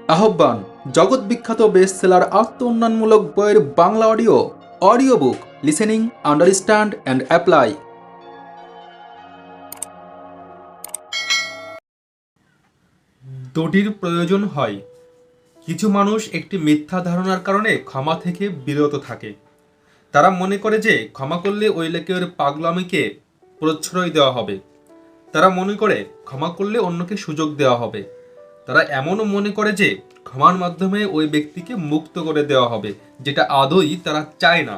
আহ্বান জগৎ বিখ্যাত বেস্ট সেলার আত্ম উন্নয়নমূলক বইয়ের Bangla audio book listening understand and apply. দুটির প্রয়োজন হয়। কিছু মানুষ একটি মিথ্যা ধারণার কারণে ক্ষমা থেকে বিরত থাকে। তারা মনে করে যে ক্ষমা করলে ওই লোকের পাগলামিকে প্রশ্রয় দেওয়া হবে। তারা মনে করে ক্ষমা করলে অন্যকে সুযোগ দেওয়া হবে। তারা এমনও মনে করে যে ক্ষমার মাধ্যমে ওই ব্যক্তিকে মুক্ত করে দেওয়া হবে, যেটা আদৌই তারা চায় না।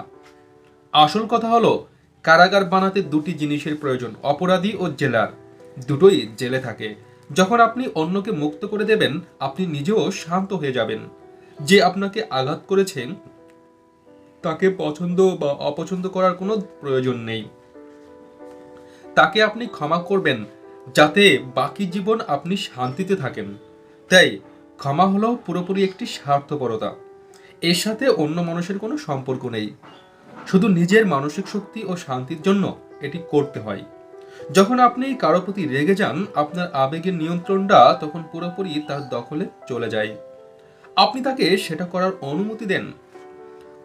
আসল কথা হলো, কারাগার বানাতে দুটি জিনিসের প্রয়োজন, অপরাধী ও জেলার। দুটোই জেলে থাকে। যখন আপনি অন্যকে মুক্ত করে দেবেন, আপনি নিজেও শান্ত হয়ে যাবেন। যে আপনাকে আঘাত করেছেন তাকে পছন্দ বা অপছন্দ করার কোনো প্রয়োজন নেই। তাকে আপনি ক্ষমা করবেন যাতে বাকি জীবন আপনি শান্তিতে থাকেন। তাই ক্ষমা হলো পুরোপুরি একটি স্বার্থপরতা। এর সাথে অন্য মানুষের কোনো সম্পর্ক নেই। শুধু নিজের মানসিক শক্তি ও শান্তির জন্য এটি করতে হয়। যখন আপনি কারো প্রতি রেগে যান, আপনার আবেগের নিয়ন্ত্রণটা তখন পুরোপুরি তার দখলে চলে যায়। আপনি তাকে সেটা করার অনুমতি দেন।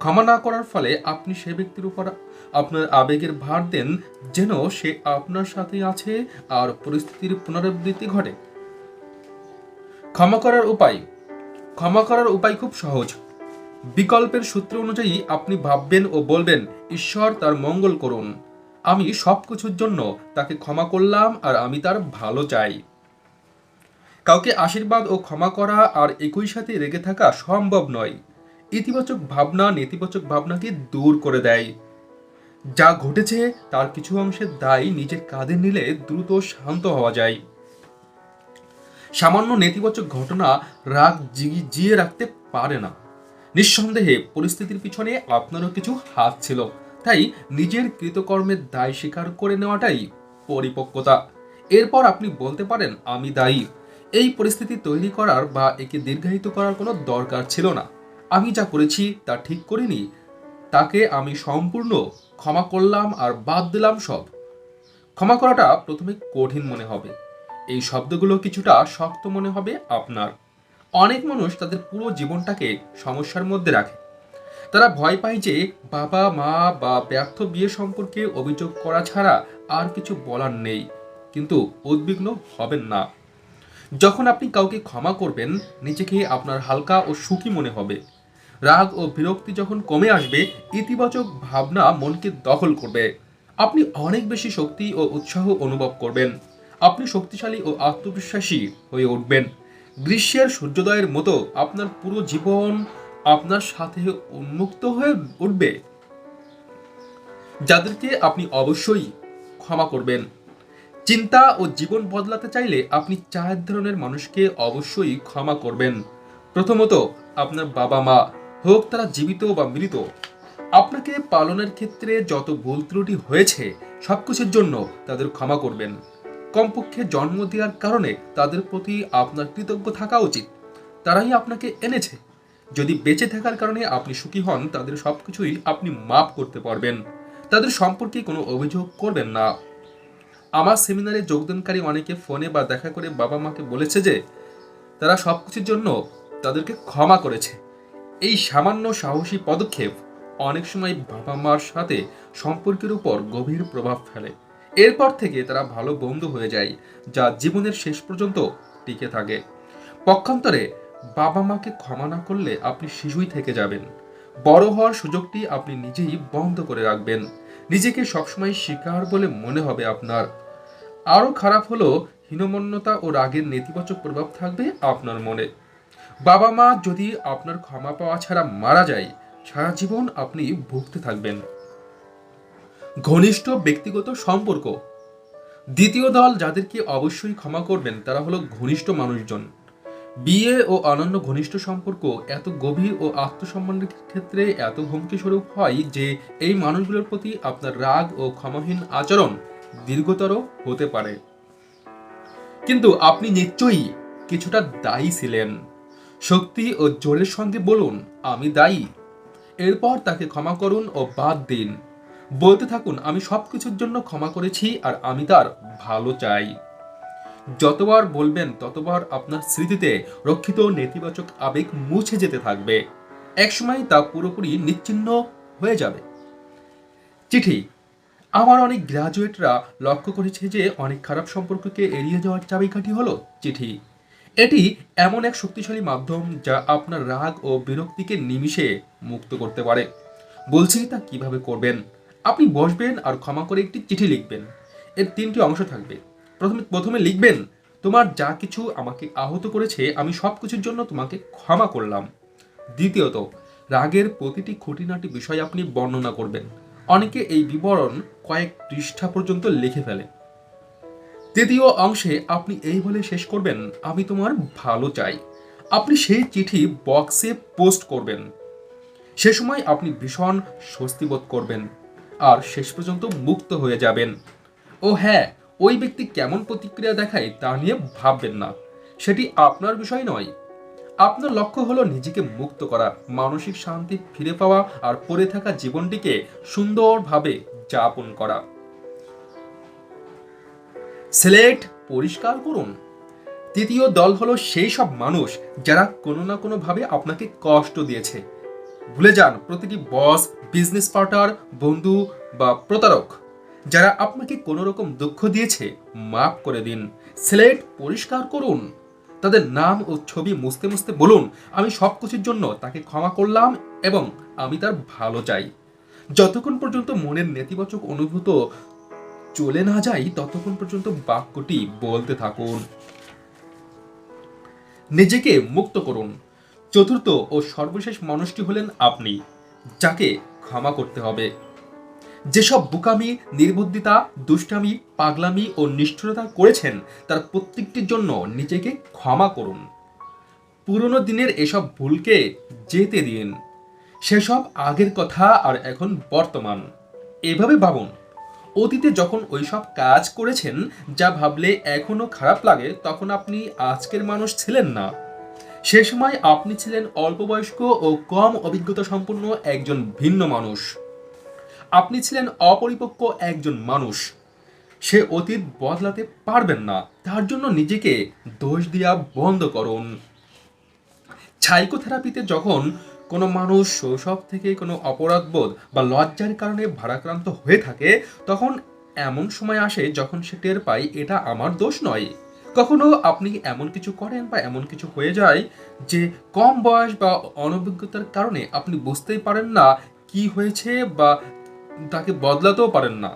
ক্ষমা না করার ফলে আপনি সে ব্যক্তির উপর আপনার আবেগের ভার দেন, যেন সে আপনার সাথে আছে আর পরিস্থিতির পুনরাবৃত্তি ঘটে। ক্ষমা করার উপায় ক্ষমা করার উপায় খুব সহজ। বিকল্পের সূত্র অনুযায়ী আপনি ভাববেন ও বলবেন, ঈশ্বর তার মঙ্গল করুন, আমি সবকিছুর জন্য তাকে ক্ষমা করলাম আর আমি তার ভালো চাই। কাউকে আশীর্বাদ ও ক্ষমা করা আর একই সাথে রেগে থাকা সম্ভব নয়। ইতিবাচক ভাবনা নেতিবাচক ভাবনাকে দূর করে দেয়। যা ঘটেছে তার কিছু অংশের দায় নিজের কাঁধে নিলে দ্রুত শান্ত হওয়া যায়। সামান্য নেতিবাচক ঘটনা রাগ জিয়ে রাখতে পারে না। নিঃসন্দেহে পরিস্থিতির পিছনে আপনারও কিছু হাত ছিল, তাই নিজের কৃতকর্মের দায় স্বীকার করে নেওয়াটাই পরিপক্কতা। এরপর আপনি বলতে পারেন, আমি দায়ী। এই পরিস্থিতি তৈরি করার বা একে দীর্ঘায়িত করার কোনো দরকার ছিল না। আমি যা করেছি তা ঠিক করিনি। তাকে আমি সম্পূর্ণ ক্ষমা করলাম আর বাদ দিলাম সব। ক্ষমা করাটা প্রথমে কঠিন মনে হবে। এই শব্দগুলো কিছুটা শক্ত মনে হবে আপনার। অনেক মানুষ তাদের পুরো জীবনটাকে সমস্যার মধ্যে রাখে। তারা ভয় পায় যে বাবা মা বা ব্যর্থ বিয়ে সম্পর্কে অভিযোগ করা ছাড়া আর কিছু বলার নেই। কিন্তু উদ্বিগ্ন হবেন না। যখন আপনি কাউকে ক্ষমা করবেন, নিজেকে আপনার হালকা ও সুখী মনে হবে। রাগ ও বিরক্তি যখন কমে আসবে, ইতিবাচক ভাবনা মনকে দখল করবে। আপনি অনেক বেশি শক্তি ও উৎসাহ অনুভব করবেন। আপনি শক্তিশালী ও আত্মবিশ্বাসী হয়ে উঠবেন। গ্রীষ্মের সূর্যোদয়ের মতো আপনার পুরো জীবন আপনার সাথে উন্মুক্ত হয়ে উঠবে। যাদেরকে আপনি অবশ্যই ক্ষমা করবেন। চিন্তা ও জীবন বদলাতে চাইলে আপনি 4 ধরনের মানুষকে অবশ্যই ক্ষমা করবেন। প্রথমত, আপনার বাবা মা, হোক তারা জীবিত বা মৃত। আপনাকে পালনের ক্ষেত্রে যত ভুল ত্রুটি হয়েছে সবকিছুর জন্য তাদের ক্ষমা করবেন। কমপক্ষে জন্ম দেওয়ার কারণে তাদের প্রতি আপনার কৃতজ্ঞ থাকা উচিত। তারাই আপনাকে এনেছে। যদি বেঁচে থাকার কারণে আপনি সুখী হন, তাদের সবকিছুই আপনি মাফ করতে পারবেন। তাদের সম্পর্কে কোনো অভিযোগ করবেন না। আমার সেমিনারে যোগদানকারী অনেকে ফোনে বা দেখা করে বাবা মাকে বলেছে যে তারা সবকিছুর জন্য তাদেরকে ক্ষমা করেছে। এই সামান্য সাহসী পদক্ষেপ অনেক সময় বাবা মার সাথে সম্পর্কের উপর গভীর প্রভাব ফেলে। এরপর থেকে তারা ভালো বন্ধু হয়ে যায়, যা জীবনের শেষ পর্যন্ত টিকে থাকে। পক্ষান্তরে, বাবা মাকে ক্ষমা না করলে আপনি শিশুই থেকে যাবেন। বড় হওয়ার সুযোগটি আপনি নিজেই বন্ধ করে রাখবেন। নিজেকে সবসময় শিকার বলে মনে হবে আপনার। আরও খারাপ হলো, হীনমন্যতা ও রাগের নেতিবাচক প্রভাব থাকবে আপনার মনে। বাবা মা যদি আপনার ক্ষমা পাওয়া ছাড়া মারা যায়, সারা জীবন আপনি ভুগতে থাকবেন। ঘনিষ্ঠ ব্যক্তিগত সম্পর্ক। দ্বিতীয় দল যাদেরকে অবশ্যই ক্ষমা করবেন তারা হলো ঘনিষ্ঠ মানুষজন। বিয়ে ও অনন্য ঘনিষ্ঠ সম্পর্ক এত গভীর ও আত্মসম্মানের ক্ষেত্রে এত হুমকি স্বরূপ হয় যে এই মানুষগুলোর প্রতি আপনার রাগ ও ক্ষমাহীন আচরণ দীর্ঘতর হতে পারে। কিন্তু আপনি নিশ্চয়ই কিছুটা দায়ী ছিলেন। শক্তি ও জোরের সঙ্গে বলুন, আমি দায়ী। এরপর তাকে ক্ষমা করুন ও বাদ দিন। বলতে থাকুন, আমি সবকিছুর জন্য ক্ষমা করেছি আর আমি তার ভালো চাই। যতবার বলবেন ততবার আপনার স্মৃতিতে রক্ষিত নেতিবাচক আবেগ মুছে যেতে থাকবে। একসময় তা পুরোপুরি নিশ্চিহ্ন হয়ে যাবে। চিঠি। আমার অনেক গ্রাজুয়েটরা লক্ষ্য করেছে যে অনেক খারাপ সম্পর্ককে এড়িয়ে যাওয়ার চাবিকাঠি হলো চিঠি। এটি এমন এক শক্তিশালী মাধ্যম যা আপনার রাগ ও বিরক্তিকে নিমিষে মুক্ত করতে পারে। বলছি তা কিভাবে করবেন। আপনি বসবেন আর ক্ষমা করে একটি চিঠি লিখবেন। এর তিনটি অংশ থাকবে। প্রথমে লিখবেন, তোমার যা কিছু আমাকে আহত করেছে আমি সব কিছুর জন্য তোমাকে ক্ষমা করলাম। দ্বিতীয়ত, রাগের প্রতিটি খুঁটিনাটি বিষয় আপনি বর্ণনা করবেন। অনেকে এই বিবরণ কয়েক পৃষ্ঠা পর্যন্ত লিখে ফেলে। তৃতীয় অংশে আপনি এই বলে শেষ করবেন, আমি তোমার ভালো চাই। আপনি সেই চিঠি বক্সে পোস্ট করবেন। সে সময় আপনি ভীষণ স্বস্তি বোধ করবেন আর শেষ পর্যন্ত মুক্ত হয়ে যাবেন। ও হ্যাঁ, ওই ব্যক্তি কেমন প্রতিক্রিয়া দেখায় তা নিয়ে ভাববেন না। সেটি আপনার বিষয় নয়। আপনার লক্ষ্য হলো নিজেকে মুক্ত করা, মানসিক শান্তি ফিরে পাওয়া আর পড়ে থাকা জীবনটিকে সুন্দরভাবে যাপন করা। স্লেট পরিষ্কার করুন। তৃতীয় দল হলো সেই সব মানুষ যারা কোনো না কোনো ভাবে আপনাকে কষ্ট দিয়েছে। ভুলে যান প্রতিটি বস, বিজনেস পার্টনার, বন্ধু বা প্রতারক যারা আপনাকে কোনো রকম দুঃখ দিয়েছে, মাফ করে দিন। স্লেট পরিষ্কার করুন। তাদের নাম ও ছবি মুছতে মুছতে বলুন, আমি সব কিছুর জন্য তাকে ক্ষমা করলাম এবং আমি তার ভালো চাই। যতক্ষণ পর্যন্ত মনের নেতিবাচক অনুভূত চলে না যায় ততক্ষণ পর্যন্ত বাক্যটি বলতে থাকুন। নিজেকে মুক্ত করুন। চতুর্থ ও সর্বশেষ মানুষটি হলেন আপনি, যাকে ক্ষমা করতে হবে। যেসব বোকামি, নির্বুদ্ধিতা, দুষ্টামি, পাগলামি ও নিষ্ঠুরতা করেছেন তার প্রত্যেকটির জন্য নিজেকে ক্ষমা করুন। পুরনো দিনের এসব ভুলকে যেতে দিন। সেসব আগের কথা আর এখন বর্তমান। এভাবে ভাবুন, অতীতে যখন ওইসব কাজ করেছেন যা ভাবলে এখনো খারাপ লাগে, তখন আপনি আজকের মানুষ ছিলেন না। সে সময় আপনি ছিলেন অল্পবয়স্ক ও কম অভিজ্ঞতা সম্পন্ন একজন ভিন্ন মানুষ। আপনি ছিলেন অপরিপক্ক একজন মানুষ। সে অতীত বদলাতে পারবেন না। তার জন্য নিজেকে দোষ দেওয়া বন্ধ করুন। সাইকোথেরাপিতে যখন কোনো মানুষ শৈশব থেকে কোনো অপরাধবোধ বা লজ্জার কারণে ভারাক্রান্ত হয়ে থাকে, তখন এমন সময় আসে যখন সে টের পায় এটা আমার দোষ নয়। কখনো আপনি এমন কিছু করেন বা এমন কিছু হয়ে যায় যে কম বয়স বা অনভিজ্ঞতার কারণে আপনি বুঝতেই পারেন না কি হয়েছে বা তাকে বদলাতেও পারেন না।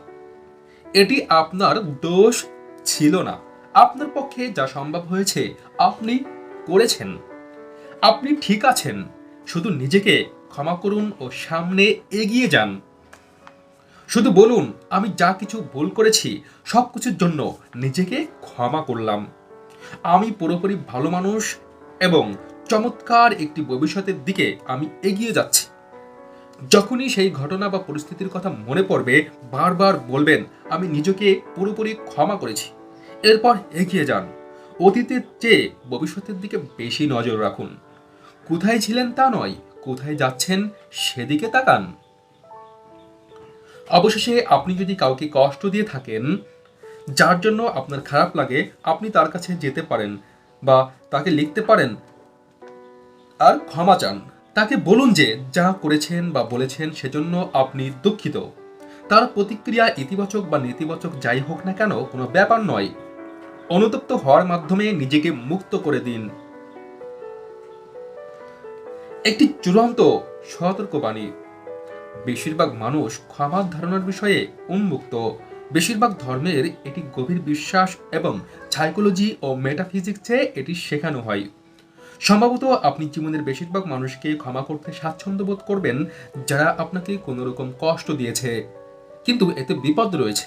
এটি আপনার দোষ ছিল না। আপনার পক্ষে যা সম্ভব হয়েছে আপনি করেছেন। আপনি ঠিক আছেন। শুধু নিজেকে ক্ষমা করুন ও সামনে এগিয়ে যান। শুধু বলুন, আমি যা কিছু ভুল করেছি সব কিছুর জন্য নিজেকে ক্ষমা করলাম। আমি পুরোপুরি ভালো মানুষ এবং চমৎকার একটি ভবিষ্যতের দিকে আমি এগিয়ে যাচ্ছি। যখনই সেই ঘটনা বা পরিস্থিতির কথা মনে পড়বে বারবার বলবেন, আমি নিজেকে পুরোপুরি ক্ষমা করেছি। এরপর এগিয়ে যান। অতীতের চেয়ে ভবিষ্যতের দিকে বেশি নজর রাখুন। কোথায় ছিলেন তা নয়, কোথায় যাচ্ছেন সেদিকে তাকান। অবশেষে আপনি যদি কাউকে কষ্ট দিয়ে থাকেন যার জন্য আপনার খারাপ লাগে, আপনি তার কাছে যেতে পারেন বা তাকে লিখতে পারেন আর ক্ষমা চান। তাকে বলুন যে যা করেছেন বা বলেছেন সেজন্য আপনি দুঃখিত। তার প্রতিক্রিয়া ইতিবাচক বা নেতিবাচক যাই হোক না কেন কোনো ব্যাপার নয়। অনুতপ্ত হওয়ার মাধ্যমে নিজেকে মুক্ত করে দিন। একটি চূড়ান্ত সতর্কবাণী। বেশিরভাগ মানুষ ক্ষমার ধারণার বিষয়ে উন্মুক্ত। বেশিরভাগ ধর্মের এটি গভীর বিশ্বাস এবং সাইকোলজি ও মেটাফিজিক্সে এটি শেখানো হয়। সম্ভবত আপনি জীবনের বেশিরভাগ মানুষকে ক্ষমা করতে স্বাচ্ছন্দ্য বোধ করবেন যারা আপনাকে কোনো রকম কষ্ট দিয়েছে। কিন্তু এতে বিপদ রয়েছে।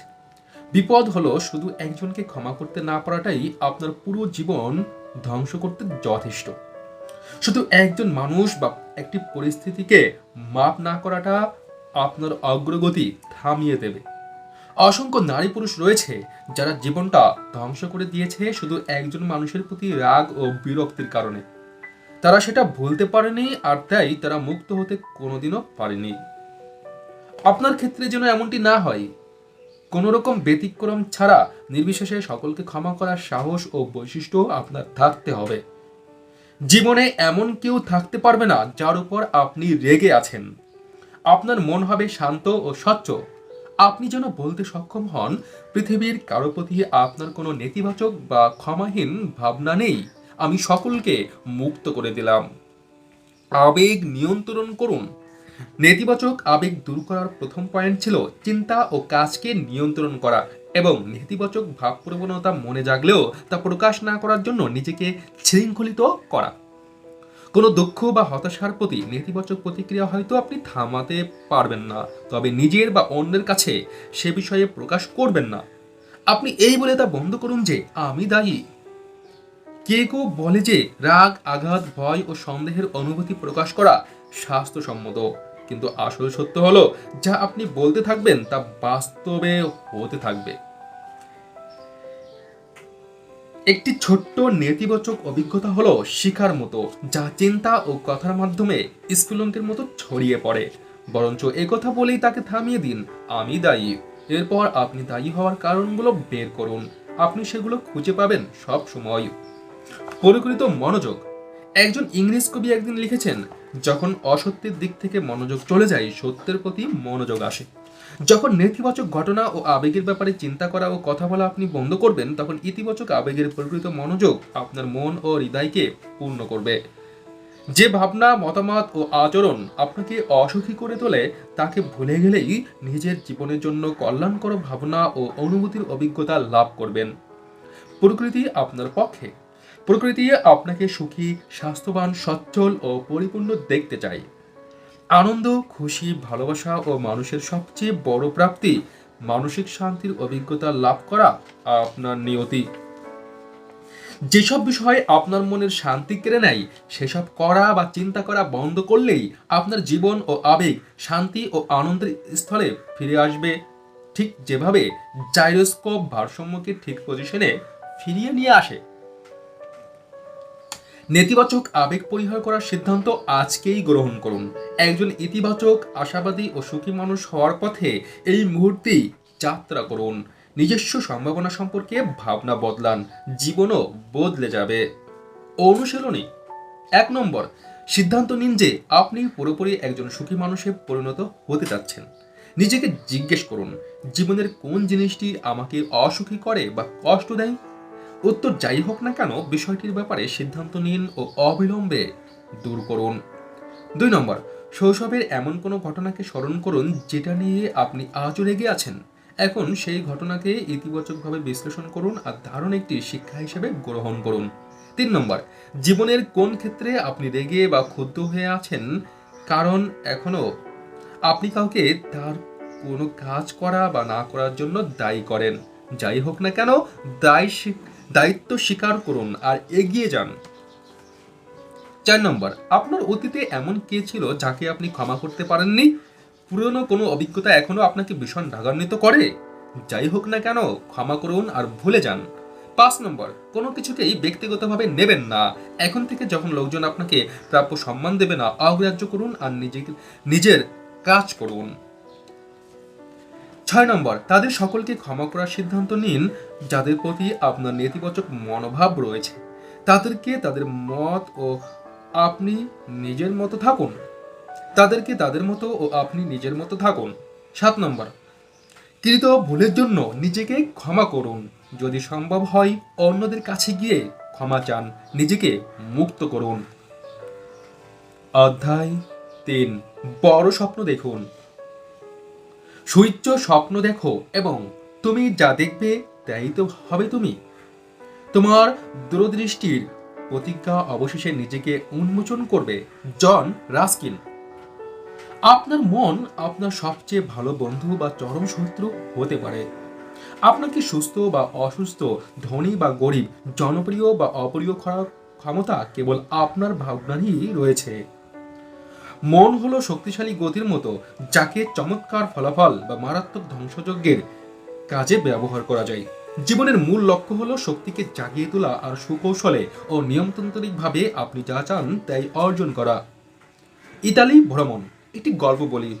বিপদ হলো শুধু একজনকে ক্ষমা করতে না পারাটাই আপনার পুরো জীবন ধ্বংস করতে যথেষ্ট। শুধু একজন মানুষ বা একটি পরিস্থিতিকে মাপ না করাটা আপনার অগ্রগতি থামিয়ে দেবে। অসংখ্য নারী পুরুষ রয়েছে যারা জীবনটা ধ্বংস করে দিয়েছে শুধু একজন মানুষের প্রতি রাগ ও বিরক্তির কারণে। তারা সেটা ভুলতে পারেনি আর তাই তারা মুক্ত হতে কোনোদিনও পারেনি। আপনার ক্ষেত্রে যেন এমনটি না হয়। কোনো রকম ব্যতিক্রম ছাড়া নির্বিশেষে সকলকে ক্ষমা করার সাহস ও বৈশিষ্ট্য আপনার থাকতে হবে। জীবনে এমন কেউ থাকতে পারবে না যার উপর আপনি রেগে আছেন। আপনার মন হবে শান্ত ও স্বচ্ছ। আপনি যেন বলতে সক্ষম হন, পৃথিবীর কারো প্রতি আপনার কোনো নেতিবাচক বা ক্ষমাহীন ভাবনা নেই। আমি সকলকে মুক্ত করে দিলাম। আবেগ নিয়ন্ত্রণ করুন। নেতিবাচক আবেগ দূর করার প্রথম পয়েন্ট ছিল চিন্তা ও কাজকে নিয়ন্ত্রণ করা এবং নেতিবাচক ভাব প্রবণতা মনে জাগলেও তা প্রকাশ না করার জন্য নিজেকে শৃঙ্খলিত করা। কোনো দুঃখ বা হতাশার প্রতি নেতিবাচক প্রতিক্রিয়া হয়তো আপনি থামাতে পারবেন না, তবে নিজের বা অন্যের কাছে সে বিষয়ে প্রকাশ করবেন না। আপনি এই বলে তা বন্ধ করুন যে আমি দায়ী। কেউ বলে যে রাগ, আঘাত, ভয় ও সন্দেহের অনুভূতি প্রকাশ করা স্বাস্থ্যসম্মত, কিন্তু আসল সত্য হলো যা আপনি বলতে থাকবেন তা বাস্তবে হতে থাকবে। একটি ছোট্ট নেতিবাচক অভিজ্ঞতা হলো শিখার মতো, যা চিন্তা ও কথার মাধ্যমে স্ফুলঙ্কের মতো ছড়িয়ে পড়ে। বরঞ্চ একথা বলেই তাকে থামিয়ে দিন, আমি দায়ী। এরপর আপনি দায়ী হওয়ার কারণগুলো বের করুন। আপনি সেগুলো খুঁজে পাবেন সব সময়। পরিকৃত মনোযোগ। একজন ইংরেজ কবি একদিন লিখেছেন, যখন অসত্যের দিক থেকে মনোযোগ চলে যায়, সত্যের প্রতি মনোযোগ আসে। যখন নেতিবাচক ঘটনা ও আবেগের ব্যাপারে চিন্তা করা ও কথা বলা আপনি বন্ধ করবেন, তখন ইতিবাচক আবেগের প্রকৃত মনোযোগ আপনার মন ও হৃদয়কে পূর্ণ করবে। যে ভাবনা, মতামত ও আচরণ আপনাকে অসুখী করে তোলে, তাকে ভুলে গেলেই নিজের জীবনের জন্য কল্যাণকর ভাবনা ও অনুভূতির অভিজ্ঞতা লাভ করবেন। প্রকৃতি আপনার পক্ষে। প্রকৃতি আপনাকে সুখী, স্বাস্থ্যবান, সচ্ছল ও পরিপূর্ণ দেখতে চায়। আনন্দ, খুশি, ভালোবাসা ও মানুষের সবচেয়ে বড় প্রাপ্তি মানসিক শান্তির অভিজ্ঞতা লাভ করা আপনার নিয়তি। যেসব বিষয় আপনার মনের শান্তি কেড়ে নেয়, সেসব করা বা চিন্তা করা বন্ধ করলেই আপনার জীবন ও আবেগ শান্তি ও আনন্দের স্থলে ফিরে আসবে। ঠিক যেভাবে জাইরোস্কোপ ভারসাম্যকে ঠিক পজিশনে ফিরিয়ে নিয়ে আসে। নেতিবাচক আবেগ পরিহার করার সিদ্ধান্ত আজকেই গ্রহণ করুন। একজন ইতিবাচক, আশাবাদী ও সুখী মানুষ হওয়ার পথে এই মুহূর্তেই যাত্রা করুন। নিজস্ব সম্ভাবনা সম্পর্কে ভাবনা বদলান, জীবনও বদলে যাবে। অনুশীলনী ১ নম্বর, সিদ্ধান্ত নিন যে আপনি পুরোপুরি একজন সুখী মানুষে পরিণত হতে যাচ্ছেন। নিজেকে জিজ্ঞেস করুন, জীবনের কোন জিনিসটি আমাকে অসুখী করে বা কষ্ট দেয়? উত্তর যাই হোক না কেন, বিষয়টির ব্যাপারে সিদ্ধান্ত নিন ও অবিলম্বে দূর করুন। ২ নম্বর, শৈশবের এমন কোনো ঘটনাকে স্মরণ করুন যেটা নিয়ে আপনি আজও রেগে আছেন। এখন সেই ঘটনাকে ইতিবাচকভাবে বিশ্লেষণ করুন আর দারুণ একটি শিক্ষা হিসেবে গ্রহণ করুন। ৩ নম্বর, জীবনের কোন ক্ষেত্রে আপনি রেগে বা ক্ষুব্ধ হয়ে আছেন, কারণ এখনো আপনি কাউকে তার কোনো কাজ করা বা না করার জন্য দায়ী করেন। যাই হোক না কেন, দায়িত্ব স্বীকার করুন আর এগিয়ে যান। ৪ নম্বর, আপনার অতীতে এমন কে ছিল যাকে আপনি ক্ষমা করতে পারেননি? পুরনো কোনো অভিজ্ঞতা এখনো আপনাকে ভীষণ রাগান্বিত করে? যাই হোক না কেন, ক্ষমা করুন আর ভুলে যান। ৫ নম্বর, কোনো কিছুকেই ব্যক্তিগতভাবে নেবেন না। এখন থেকে যখন লোকজন আপনাকে প্রাপ্য সম্মান দেবে না, অগ্রাহ্য করুন আর নিজের কাজ করুন। ৬ নম্বর, তাদের সকলকে ক্ষমা করার সিদ্ধান্ত নিন যাদের প্রতি আপনার নেতিবাচক মনোভাব রয়েছে। তাদেরকে তাদের মত ও আপনি নিজের মতো থাকুন। তাদেরকে তাদের মতো ও আপনি নিজের মতো থাকুন। ৭ নম্বর, কৃত ভুলের জন্য নিজেকে ক্ষমা করুন। যদি সম্ভব হয় অন্যদের কাছে গিয়ে ক্ষমা চান, নিজেকে মুক্ত করুন। অধ্যায় ৩, বড় স্বপ্ন দেখুন। সুউচ্চ স্বপ্ন দেখো এবং তুমি যা দেখবে তাই তো হবে তুমি। তোমার দূরদৃষ্টির প্রতিজ্ঞা অবশেষে নিজেকে উন্মোচন করবে। John Ruskin. আপনার মন আপনার সবচেয়ে ভালো বন্ধু বা চরম শত্রু হতে পারে। আপনাকে সুস্থ বা অসুস্থ, ধনী বা গরিব, জনপ্রিয় বা অপ্রিয় করার ক্ষমতা কেবল আপনার ভাবনারই রয়েছে। মন হলো শক্তিশালী গতির মতো, যাকে চমৎকার ফলাফল বা মারাত্মক ধ্বংসযজ্ঞের কাজে ব্যবহার করা যায়। জীবনের মূল লক্ষ্য হলো শক্তিকে জাগিয়ে তোলা আর সুকৌশলে ও নিয়মতান্ত্রিকভাবে আপনি যা চান তাই অর্জন করা। ইতালি ভ্রমণ। একটি গল্প বলি।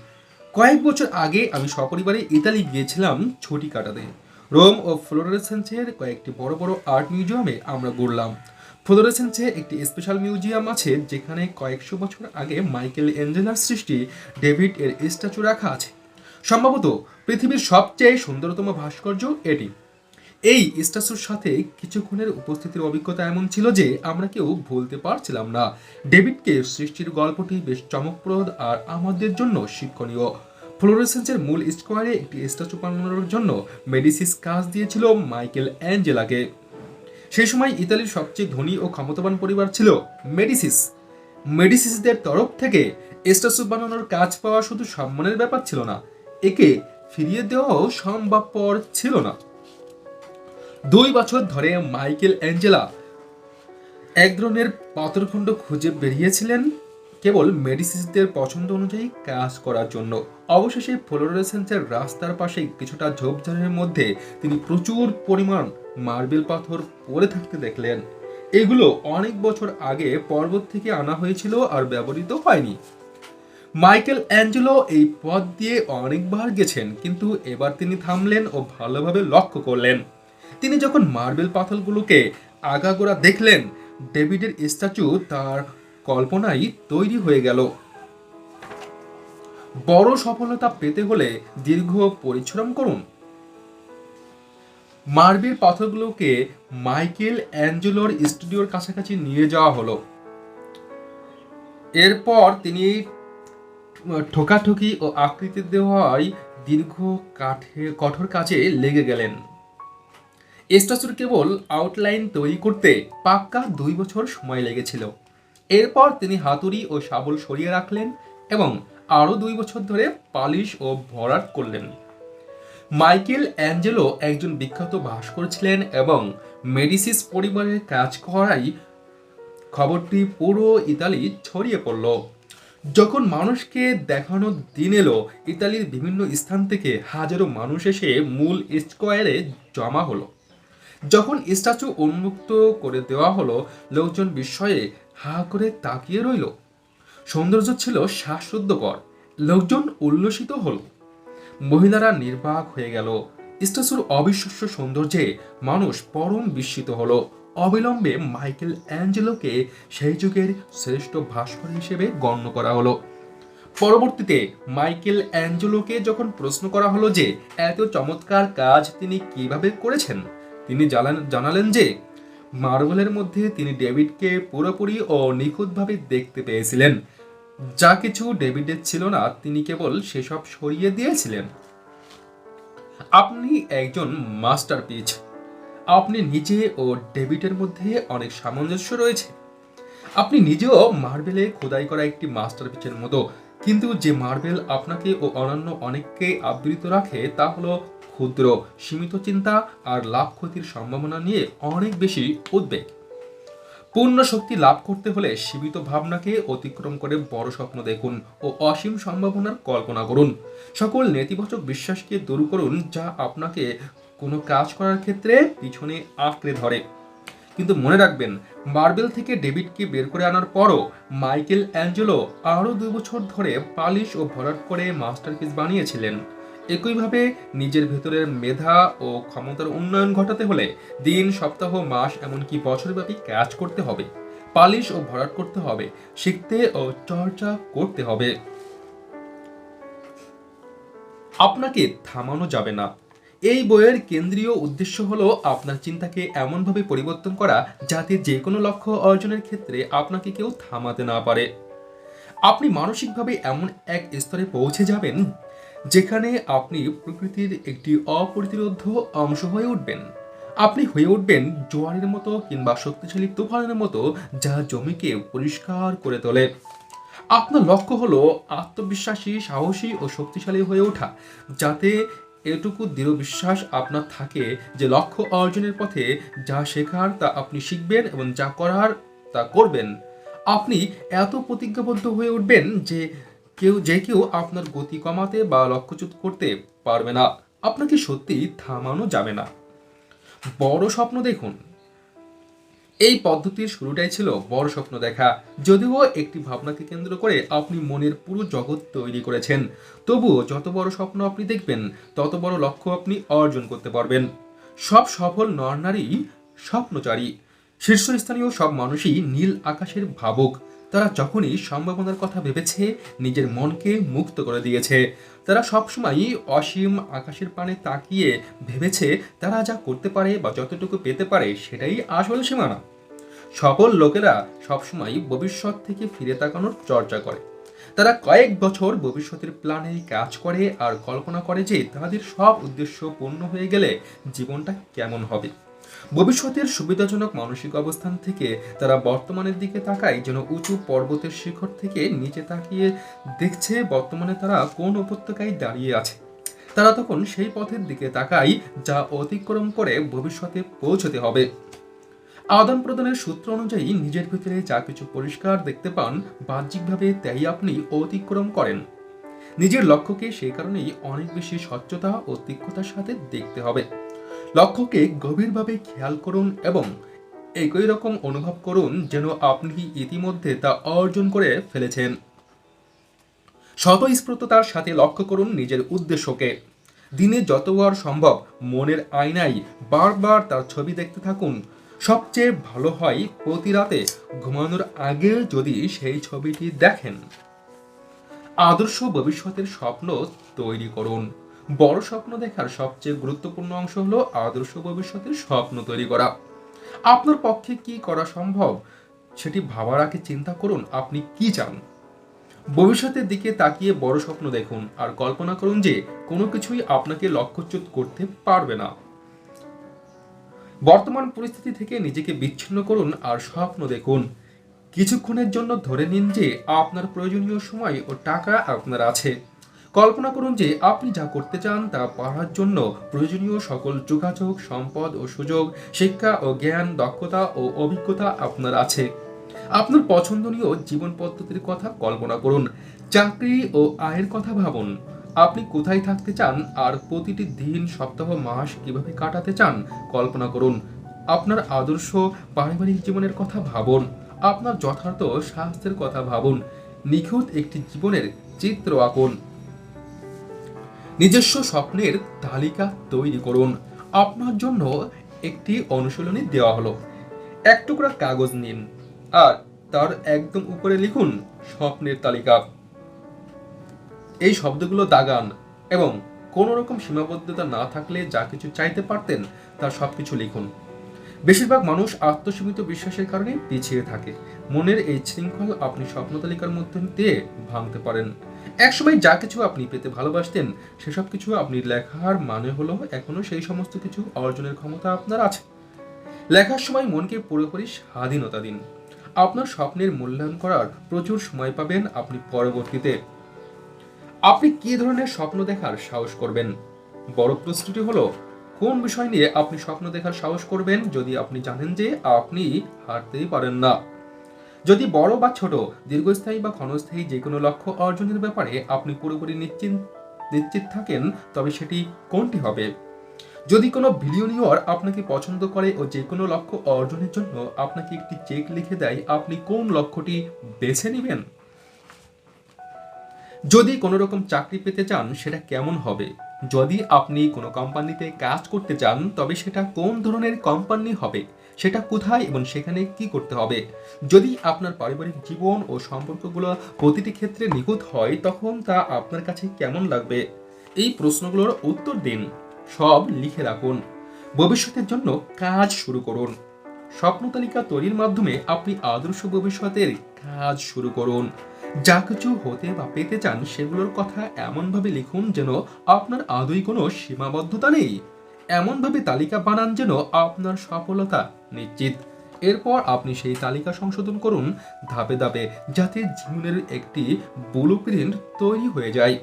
কয়েক বছর আগে আমি সপরিবারে ইতালি গিয়েছিলাম ছুটি কাটাতে। রোম ও ফ্লোরেন্সের কয়েকটি বড় বড় আর্ট মিউজিয়ামে আমরা ঘুরলাম। ফ্লোরেন্সে একটি স্পেশাল মিউজিয়াম আছে যেখানে কয়েকশো বছর আগে মাইকেল অ্যাঞ্জেলার সৃষ্টি ডেভিড এর স্ট্যাচু রাখা আছে। সম্ভবত পৃথিবীর সবচেয়ে সুন্দরতম ভাস্কর্য এটি। এই স্ট্যাচুর সাথে কিছুক্ষণের উপস্থিতির অভিজ্ঞতা এমন ছিল যে আমরা কেউ ভুলতে পারছিলাম না। ডেভিডকে সৃষ্টির গল্পটি বেশ চমকপ্রদ আর আমাদের জন্য শিক্ষণীয়। ফ্লোরেন্সের মূল স্কোয়ারে একটি স্ট্যাচু বানানোর জন্য মেডিসিস কাজ দিয়েছিল মাইকেল অ্যাঞ্জেলাকে। সেই সময় ইতালির সবচেয়ে ধনী ও ক্ষমতাবান পরিবার ছিল মেডিসিস। মেডিসিসদের তরফ থেকে স্ট্যাচু বানানোর কাজ পাওয়া শুধু সম্মানের ব্যাপার ছিল না, একে ফিরিয়ে দেওয়াও সম্ভবপর ছিল না। 2 বছর ধরে মাইকেল অ্যাঞ্জেলা এক ধরনের পাথরখণ্ড খুঁজে বেরিয়েছিলেন কেবল মেডিসিসদের পছন্দ অনুযায়ী কাজ করার জন্য। অবশেষে ফ্লোরেন্সের রাস্তার পাশে কিছুটা ঝোপঝাড়ের মধ্যে তিনি প্রচুর পরিমাণ মার্বেল পাথর পড়ে থাকতে দেখলেন। এগুলো অনেক বছর আগে পর্বত থেকে আনা হয়েছিল আর ব্যবহৃত হয়নি। মাইকেল অ্যাঞ্জেলো এই পথ দিয়ে অনেকবার গেছেন, কিন্তু এবার তিনি থামলেন ও ভালোভাবে লক্ষ্য করলেন। তিনি যখন মার্বেল পাথরগুলোকে আগাগোড়া দেখলেন, ডেভিডের স্ট্যাচু তার কল্পনায় তৈরি হয়ে গেল। বড় সফলতা পেতে হলে দীর্ঘ পরিশ্রম করুন। মার্বেল পাথরগুলোকে মাইকেল অ্যাঞ্জেলোর স্টুডিওর কাছাকাছি নিয়ে যাওয়া হলো। এরপর তিনি ঠোকাঠুকি ও আকৃতি দেওয়ায় দীর্ঘ কঠোর কাজে লেগে গেলেন। স্ট্যাচুর কেবল আউটলাইন তৈরি করতে পাক্কা 2 বছর সময় লেগেছিল। এরপর তিনি হাতুড়ি ও শাবল সরিয়ে রাখলেন এবং আরও 2 বছর ধরে পালিশ ও ভরাট করলেন। মাইকেল অ্যাঞ্জেলো একজন বিখ্যাত ভাস্কর ছিলেন এবং মেডিসিস পরিবারের কাজ করাই খবরটি পুরো ইতালি ছড়িয়ে পড়ল। যখন মানুষকে দেখানোর দিন এলো, ইতালির বিভিন্ন স্থান থেকে হাজারো মানুষ এসে মূল স্কোয়ারে জমা হলো। যখন স্ট্যাচু উন্মুক্ত করে দেওয়া হলো, লোকজন বিস্ময়ে হা করে তাকিয়ে রইল। সৌন্দর্য ছিল শ্বাসরুদ্ধকর। লোকজন উল্লসিত হলো, মহিলারা নির্বাক হয়ে গেল। স্ট্যাচুর অবিশ্বাস্য সৌন্দর্যে মানুষ পরম বিস্মিত হলো। অবিলম্বে মাইকেল অ্যাঞ্জেলোকে সেই যুগের শ্রেষ্ঠ ভাস্কর হিসেবে গণ্য করা হলো। পরবর্তীতে মাইকেল অ্যাঞ্জেলোকে যখন প্রশ্ন করা হলো যে এত চমৎকার কাজ তিনি কিভাবে করেছেন, তিনি জানালেন যে মার্বেলের মধ্যে তিনি ডেভিডকে পুরোপুরি ও নিখুঁতভাবে দেখতে পেয়েছিলেন। যা কিছু ডেভিডের ছিল না, তিনি কেবল সেসব সরিয়ে দিয়েছিলেন। আপনি একজন মাস্টারপিস। আপনি নিজে ও ডেভিডের মধ্যে অনেক সামঞ্জস্য রয়েছে। আপনি নিজেও মার্বেলে খোদাই করা একটি মাস্টারপিসের মতো, কিন্তু যে মার্বেল আপনাকে ও অন্যান্য অনেককে আবৃত রাখে তা হলো ক্ষুদ্র, সীমিত চিন্তা আর লাভ ক্ষতির সম্ভাবনা নিয়ে অনেক বেশি উদ্বেগ। পূর্ণ শক্তি লাভ করতে হলে সীমিত ভাবনাকে অতিক্রম করে বড় স্বপ্ন দেখুন ও অসীম সম্ভাবনার কল্পনা করুন। সকল নেতিবাচক বিশ্বাসকে দূর করুন যা আপনাকে কোনো কাজ করার ক্ষেত্রে পিছনে আঁকড়ে ধরে। কিন্তু মনে রাখবেন, মার্বেল থেকে ডেভিডকে বের করে আনার পরও মাইকেল অ্যাঞ্জেলো আরও 2 বছর ধরে পালিশ ও ভরাট করে মাস্টারপিস বানিয়েছিলেন। একইভাবে নিজের ভেতরের মেধা ও ক্ষমতার উন্নয়ন ঘটাতে হলে দিন, সপ্তাহ, মাস, এমনকি বছরব্যাপী কাজ করতে হবে, পালিশ ও ভরাট করতে হবে, শিখতে ও চর্চা করতে হবে। আপনাকে থামানো যাবে না। এই বইয়ের কেন্দ্রীয় উদ্দেশ্য হলো আপনার চিন্তাকে এমনভাবে পরিবর্তন করা যাতে যে কোনো লক্ষ্য অর্জনের ক্ষেত্রে আপনাকে কেউ থামাতে না পারে। আপনি মানসিকভাবে এমন এক স্তরে পৌঁছে যাবেন যেখানে আপনি প্রকৃতির একটি অপ্রতিরোধ্য অংশ হয়ে উঠবেন। আপনি হয়ে উঠবেন জোয়ারের মতো কিংবা শক্তিশালী তুফানের মতো যা জমিকে পরিষ্কার করে তোলে। আপনার লক্ষ্য হলো আত্মবিশ্বাসী, সাহসী ও শক্তিশালী হয়ে ওঠা, যাতে এটুকু দৃঢ় বিশ্বাস আপনার থাকে যে লক্ষ্য অর্জনের পথে যা শেখার তা আপনি শিখবেন এবং যা করার তা করবেন। আপনি এত প্রতিজ্ঞাবদ্ধ হয়ে উঠবেন যে কেউ আপনার গতি কমাতে বা লক্ষ্যচ্যুত করতে পারবে না। আপনাকে সত্যি থামানো যাবে না। বড় স্বপ্ন দেখুন, এই পদ্ধতির শুরুটাই ছিল বড় স্বপ্ন দেখা। যদিও একটি ভাবনাকে কেন্দ্র করে আপনি মনের পুরো জগৎ তৈরি করেছেন, তবুও যত বড় স্বপ্ন আপনি দেখবেন তত বড় লক্ষ্য আপনি অর্জন করতে পারবেন। সব সফল নরনারী স্বপ্নচারী। শীর্ষস্থানীয় সব মানুষই নীল আকাশের ভাবুক। তারা যখনই সম্ভাবনার কথা ভেবেছে, নিজের মনকে মুক্ত করে দিয়েছে। তারা সবসময়ই অসীম আকাশের পানে তাকিয়ে ভেবেছে তারা যা করতে পারে বা যতটুকু পেতে পারে সেটাই আসল সীমানা। সফল লোকেরা সবসময় ভবিষ্যৎ থেকে ফিরে তাকানোর চর্চা করে। তারা কয়েক বছর ভবিষ্যতের প্ল্যানে কাজ করে আর কল্পনা করে যে তাদের সব উদ্দেশ্য পূর্ণ হয়ে গেলে জীবনটা কেমন হবে। ভবিষ্যতের সুবিধাজনক মানসিক অবস্থান থেকে তারা বর্তমানের দিকে তাকায়, যেন উঁচু পর্বতের শিখর থেকে নিচে তাকিয়ে দেখছে বর্তমানে তারা কোন উপত্যকায় দাঁড়িয়ে আছে। তারা তখন সেই পথের দিকে তাকায় যা অতিক্রম করে ভবিষ্যতে পৌঁছতে হবে। আদান প্রদানের সূত্র অনুযায়ী নিজের ভিতরে যা কিছু পরিষ্কার দেখতে পান, বাহ্যিকভাবে তাই আপনি অতিক্রম করেন। নিজের লক্ষ্যকে সেই কারণেই অনেক বেশি স্বচ্ছতা ও তীক্ষ্ণতার সাথে দেখতে হবে। লক্ষ্যকে গভীরভাবে খেয়াল করুন এবং একই রকম অনুভব করুন যেন আপনি ইতিমধ্যে তা অর্জন করে ফেলেছেন। স্বতঃস্ফূর্ততার সাথে লক্ষ্য করুন নিজের উদ্দেশ্যকে। দিনে যতবার সম্ভব মনের আয়নায় বারবার তার ছবি দেখতে থাকুন। সবচেয়ে ভালো হয় প্রতি রাতে ঘুমানোর আগে যদি সেই ছবিটি দেখেন। আদর্শ ভবিষ্যতের স্বপ্ন তৈরি করুন। বড় স্বপ্ন দেখার সবচেয়ে গুরুত্বপূর্ণ অংশ হলো আদর্শ ভবিষ্যতের স্বপ্ন তৈরি করা। আপনার পক্ষে কি করা সম্ভব সেটি ভাবার আগে চিন্তা করুন আপনি কি চান। ভবিষ্যতের দিকে তাকিয়ে বড় স্বপ্ন দেখুন আর কল্পনা করুন যে কোনো কিছুই আপনাকে লক্ষ্যচ্যুত করতে পারবে না। বর্তমান পরিস্থিতি থেকে নিজেকে বিচ্ছিন্ন করুন আর স্বপ্ন দেখুন। কিছুক্ষণের জন্য ধরে নিন যে আপনার প্রয়োজনীয় সময় ও টাকা আপনার আছে। কল্পনা করুন যে আপনি যা করতে চান তা পাওয়ার জন্য প্রয়োজনীয় সকল যোগাযোগ, সম্পদ ও সুযোগ, শিক্ষা ও জ্ঞান, দক্ষতা ও অভিজ্ঞতা আপনার আছে। আপনার পছন্দনীয় জীবন পদ্ধতির কথা কল্পনা করুন। চাকরি ও আয়ের কথা ভাবুন। আপনি কোথায় থাকতে চান আর প্রতিটি দিন, সপ্তাহ, মাস কিভাবে কাটাতে চান কল্পনা করুন। আপনার আদর্শ পারিবারিক জীবনের কথা ভাবুন। আপনার যথার্থ স্বাস্থ্যের কথা ভাবুন। নিখুঁত একটি জীবনের চিত্র আঁকুন। নিজস্ব স্বপ্নের তালিকা তৈরি করুন। আপনার জন্য একটি অনুশীলনী দেওয়া হলো। এক টুকরা কাগজ নিন আর তার একদম উপরে লিখুন স্বপ্নের তালিকা। এই শব্দগুলো দাগান এবং কোনো রকম সীমাবদ্ধতা না থাকলে যা কিছু চাইতে পারতেন তার সবকিছু লিখুন। বেশিরভাগ মানুষ আত্মসীমিত বিশ্বাসের কারণে পিছিয়ে থাকে। মনের এই শৃঙ্খল আপনি স্বপ্ন তালিকার মধ্যে দিয়ে ভাঙতে পারেন। একসময় যা কিছু আপনি পেতে ভালোবাসতেন সেসব কিছু আপনি লেখার মানে হলো এখনো সেই সমস্ত কিছু অর্জনের ক্ষমতা আপনার আছে। লেখার সময় মনকে পুরোপুরি স্বাধীনতা দিন। আপনার স্বপ্নের মূল্যায়ন করার প্রচুর সময় পাবেন আপনি পরবর্তীতে। আপনি কি ধরনের স্বপ্ন দেখার সাহস করবেন? বড় প্রশ্নটি হলো কোন বিষয় নিয়ে আপনি স্বপ্ন দেখার সাহস করবেন যদি আপনি জানেন যে আপনি হারতেই পারেন না। যদি বড় বা ছোট, দীর্ঘস্থায়ী বা ক্ষণস্থায়ী যে কোনো লক্ষ্য অর্জনের ব্যাপারে আপনি পুরোপুরি নিশ্চিত থাকেন, তবে সেটি কোনটি হবে? যদি কোনো বিলিয়নিয়র আপনাকে পছন্দ করে ও যে কোনো লক্ষ্য অর্জনের জন্য আপনাকে একটি চেক লিখে দেয়, আপনি কোন লক্ষ্যটি বেছে নেবেন? যদি কোনো রকম চাকরি পেতে চান সেটা কেমন হবে? যদি আপনি কোনো কোম্পানিতে কাজ করতে চান তবে সেটা কোন ধরনের কোম্পানি হবে? সেটা কোথায় এবং সেখানে কি করতে হবে? যদি আপনার পারিবারিক জীবন ও সম্পর্কগুলো প্রতিটি ক্ষেত্রে নিখুঁত হয় তখন তা আপনার কাছে কেমন লাগবে? এই প্রশ্নগুলোর উত্তর দিন, সব লিখে রাখুন। ভবিষ্যতের জন্য কাজ শুরু করুন। স্বপ্ন তালিকা তৈরির মাধ্যমে আপনি আদর্শ ভবিষ্যতের কাজ শুরু করুন। যা কিছু হতে বা পেতে চান সেগুলোর কথা এমনভাবে লিখুন যেন আপনার আদৌ কোনো সীমাবদ্ধতা নেই। এমনভাবে তালিকা বানান যেন আপনার সফলতা নিশ্চিত। এরপর আপনি সেই তালিকা সংশোধন করুন ধাপে ধাপে, যাতে জীবনের একটি ব্লুপ্রিন্ট তৈরি হয়ে যায়।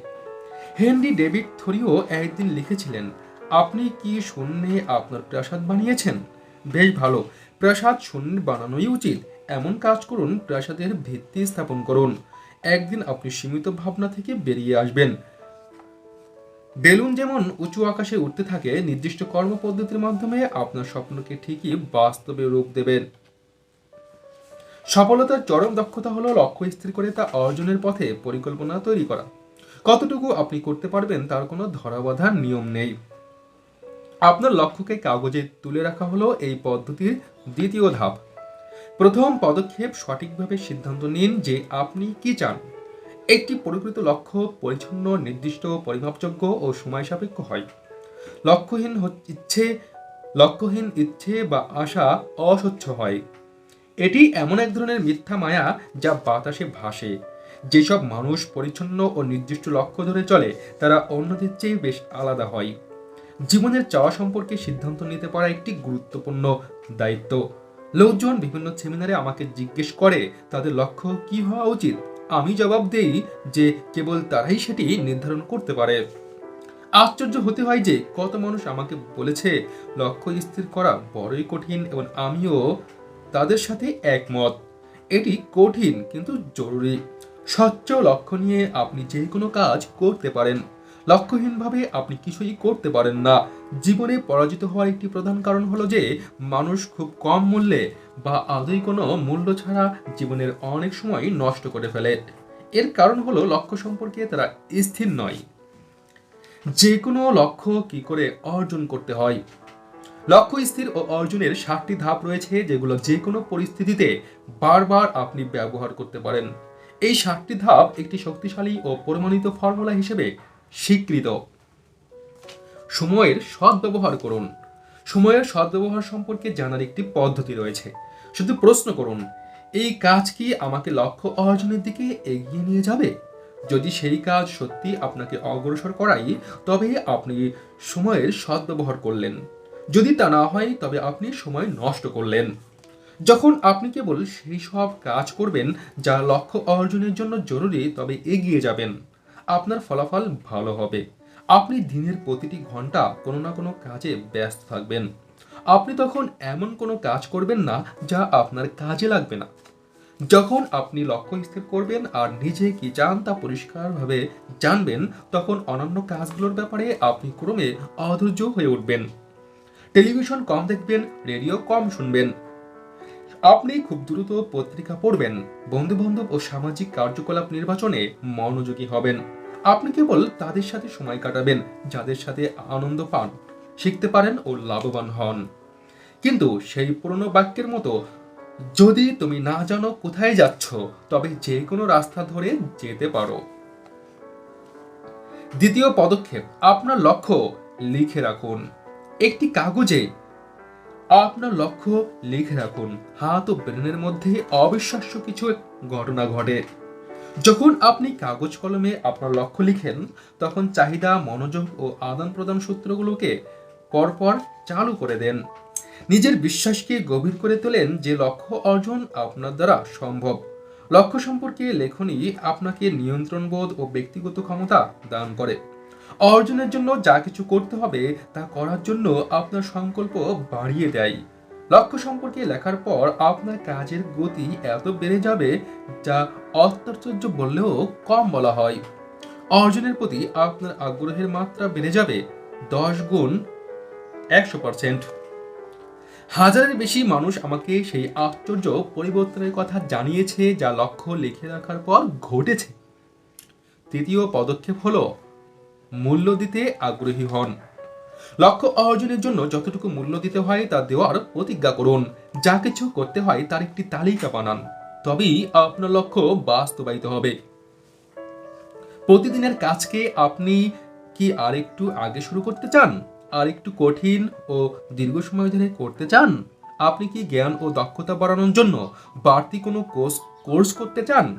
হেনরি ডেভিড থরিও একদিন লিখেছিলেন, আপনি কি শূন্যে আপনার প্রাসাদ বানিয়েছেন? বেশ ভালো, প্রাসাদ শূন্যে বানানোই উচিত। এমন কাজ করুন, প্রাসাদের ভিত্তি স্থাপন করুন। একদিন আপনি সীমিত ভাবনা থেকে বেরিয়ে আসবেন। বেলুন যেমন উঁচু আকাশে উঠতে থাকে, নির্দিষ্ট কর্মপদ্ধতির মাধ্যমে আপনার স্বপ্নকে ঠিকই বাস্তবে রূপ দেবেন। সফলতার চরম দক্ষতা হলো লক্ষ্য স্থির করে তা অর্জনের পথে পরিকল্পনা তৈরি করা। কতটুকু আপনি করতে পারবেন তার কোনো ধরাবাঁধা নিয়ম নেই। আপনার লক্ষ্যকে কাগজে তুলে রাখা হলো এই পদ্ধতির দ্বিতীয় ধাপ। প্রথম পদক্ষেপ, সঠিকভাবে সিদ্ধান্ত নিন যে আপনি কি চান। একটি পরিকল্পিত লক্ষ্য পরিচ্ছন্ন, নির্দিষ্ট, পরিমাপযোগ্য ও সময় সাপেক্ষ হয়। লক্ষ্যহীন ইচ্ছে লক্ষ্যহীন ইচ্ছে বা আশা অস্বচ্ছ হয়। এটি এমন এক ধরনের মিথ্যা মায়া যা বাতাসে ভাসে। যেসব মানুষ পরিচ্ছন্ন ও নির্দিষ্ট লক্ষ্য ধরে চলে তারা অন্যদের চেয়ে বেশ আলাদা হয়। জীবনের চাওয়া সম্পর্কে সিদ্ধান্ত নিতে পারা একটি গুরুত্বপূর্ণ দায়িত্ব। লোকজন বিভিন্ন সেমিনারে আমাকে জিজ্ঞেস করে তাদের লক্ষ্য কি হওয়া উচিত। আমি জবাব দেই যে কেবল তারাই সেটি নির্ধারণ করতে পারে। আশ্চর্য হতে হয় যে কত মানুষ আমাকে বলেছে লক্ষ্য স্থির করা বড়ই কঠিন, এবং আমিও তাদের সাথে একমত। এটি কঠিন কিন্তু জরুরি। স্বচ্ছ লক্ষ্য নিয়ে আপনি যে কোনো কাজ করতে পারেন। লক্ষ্যহীনভাবে আপনি কিছুই করতে পারেন না। জীবনে পরাজিত হওয়ার একটি প্রধান কারণ হলো যে মানুষ খুব কম মূল্যে বা আদৌ কোনো মূল্য ছাড়া জীবনের অনেক সময় নষ্ট করে ফেলে। এর কারণ হলো লক্ষ্য সম্পর্কে তারা স্থির নয়। যে কোনো লক্ষ্য কি করে অর্জন করতে হয়। লক্ষ্য স্থির ও অর্জনের 7টি ধাপ রয়েছে যেগুলো যে কোনো পরিস্থিতিতে বারবার আপনি ব্যবহার করতে পারেন। এই 7টি ধাপ একটি শক্তিশালী ও প্রমাণিত ফর্মুলা হিসেবে স্বীকৃত। সময়ের সদ্ব্যবহার করুন। সময়ের সদ্ব্যবহার সম্পর্কে জানার একটি পদ্ধতি রয়েছে। শুধু প্রশ্ন করুন, এই কাজ কি আমাকে লক্ষ্য অর্জনের দিকে এগিয়ে নিয়ে যাবে? যদি সেই কাজ সত্যি আপনাকে অগ্রসর করায় তবে আপনি সময়ের সদ্ব্যবহার করলেন। যদি তা না হয় তবে আপনি সময় নষ্ট করলেন। যখন আপনি কেবল সেই সব কাজ করবেন যা লক্ষ্য অর্জনের জন্য জরুরি তবে এগিয়ে যাবেন। আপনার ফলাফল ভালো হবে। আপনি দিনের প্রতিটি ঘন্টা কোনো না কোনো কাজে ব্যস্ত থাকবেন। আপনি তখন এমন কোনো কাজ করবেন না যা আপনার কাজে লাগবে না। যখন আপনি লক্ষ্য স্থির করবেন আর নিজে কি চান তা পরিষ্কারভাবে জানবেন তখন অন্যান্য কাজগুলোর ব্যাপারে আপনি ক্রমে অধৈর্য হয়ে উঠবেন। টেলিভিশন কম দেখবেন, রেডিও কম শুনবেন। আপনি খুব দ্রুত পত্রিকা পড়বেন। বন্ধু-বান্ধব ও সামাজিক কার্যকলাপ নির্বাচনে মনোযোগী হবেন। আপনি কেবল তাদের সাথে সময় কাটাবেন যাদের সাথে আনন্দ পান, শিখতে পারেন ও লাভবান হন। কিন্তু সেই পুরনো বাক্যের মতো, যদি তুমি না জানো কোথায় যাচ্ছ তবে যে কোনো রাস্তা ধরে যেতে পারো। দ্বিতীয় পদক্ষেপ, আপনার লক্ষ্য লিখে রাখুন। একটি কাগজে আপনার লক্ষ্য লিখে রাখুন। হাত ও ব্রেনের মধ্যে অবিশ্বাস্য কিছু ঘটনা ঘটে যখন আপনি কাগজ কলমে আপনার লক্ষ্য লিখেন। তখন চাহিদা, মনোযোগ ও আদান প্রদান সূত্রগুলোকে পরপর চালু করে দেন। নিজের বিশ্বাসকে গভীর করে তোলেন যে লক্ষ্য অর্জন আপনার দ্বারা সম্ভব। লক্ষ্য সম্পর্কে লেখনী আপনাকে নিয়ন্ত্রণবোধ ও ব্যক্তিগত ক্ষমতা দান করে। অর্জনের জন্য যা কিছু করতে হবে তা করার জন্য আপনার সংকল্প বাড়িয়ে দেয়। লক্ষ্য সম্পর্কে লেখার পর আপনার কাজের গতি এত বেড়ে যাবে যা আশ্চর্য বললেও কম বলা হয়। অর্জনের প্রতি আপনার আগ্রহের মাত্রা বেড়ে যাবে 10 গুণ, 100%। হাজারের বেশি মানুষ আমাকে সেই আশ্চর্য পরিবর্তনের কথা জানিয়েছে যা লক্ষ্য লিখে রাখার পর ঘটেছে। তৃতীয় পদক্ষেপ হলো মূল্য দিতে আগ্রহী হন। লক্ষ্য অর্জনের জন্য যতটুকু মূল্য দিতে হয় তা দেওয়ার প্রতিজ্ঞা করুন। যা কিছু করতে হয় তার একটি তালিকা বানান, তবেই আপনার লক্ষ্য বাস্তবায়িত হবে। প্রতিদিনের কাজকে আপনি কি আরেকটু আগে শুরু করতে চান? আর একটু কঠিন ও দীর্ঘ সময় ধরে করতে চান? আপনি কি জ্ঞান ও দক্ষতা বাড়ানোর জন্য বাড়তি কোনো কোর্স করতে চান?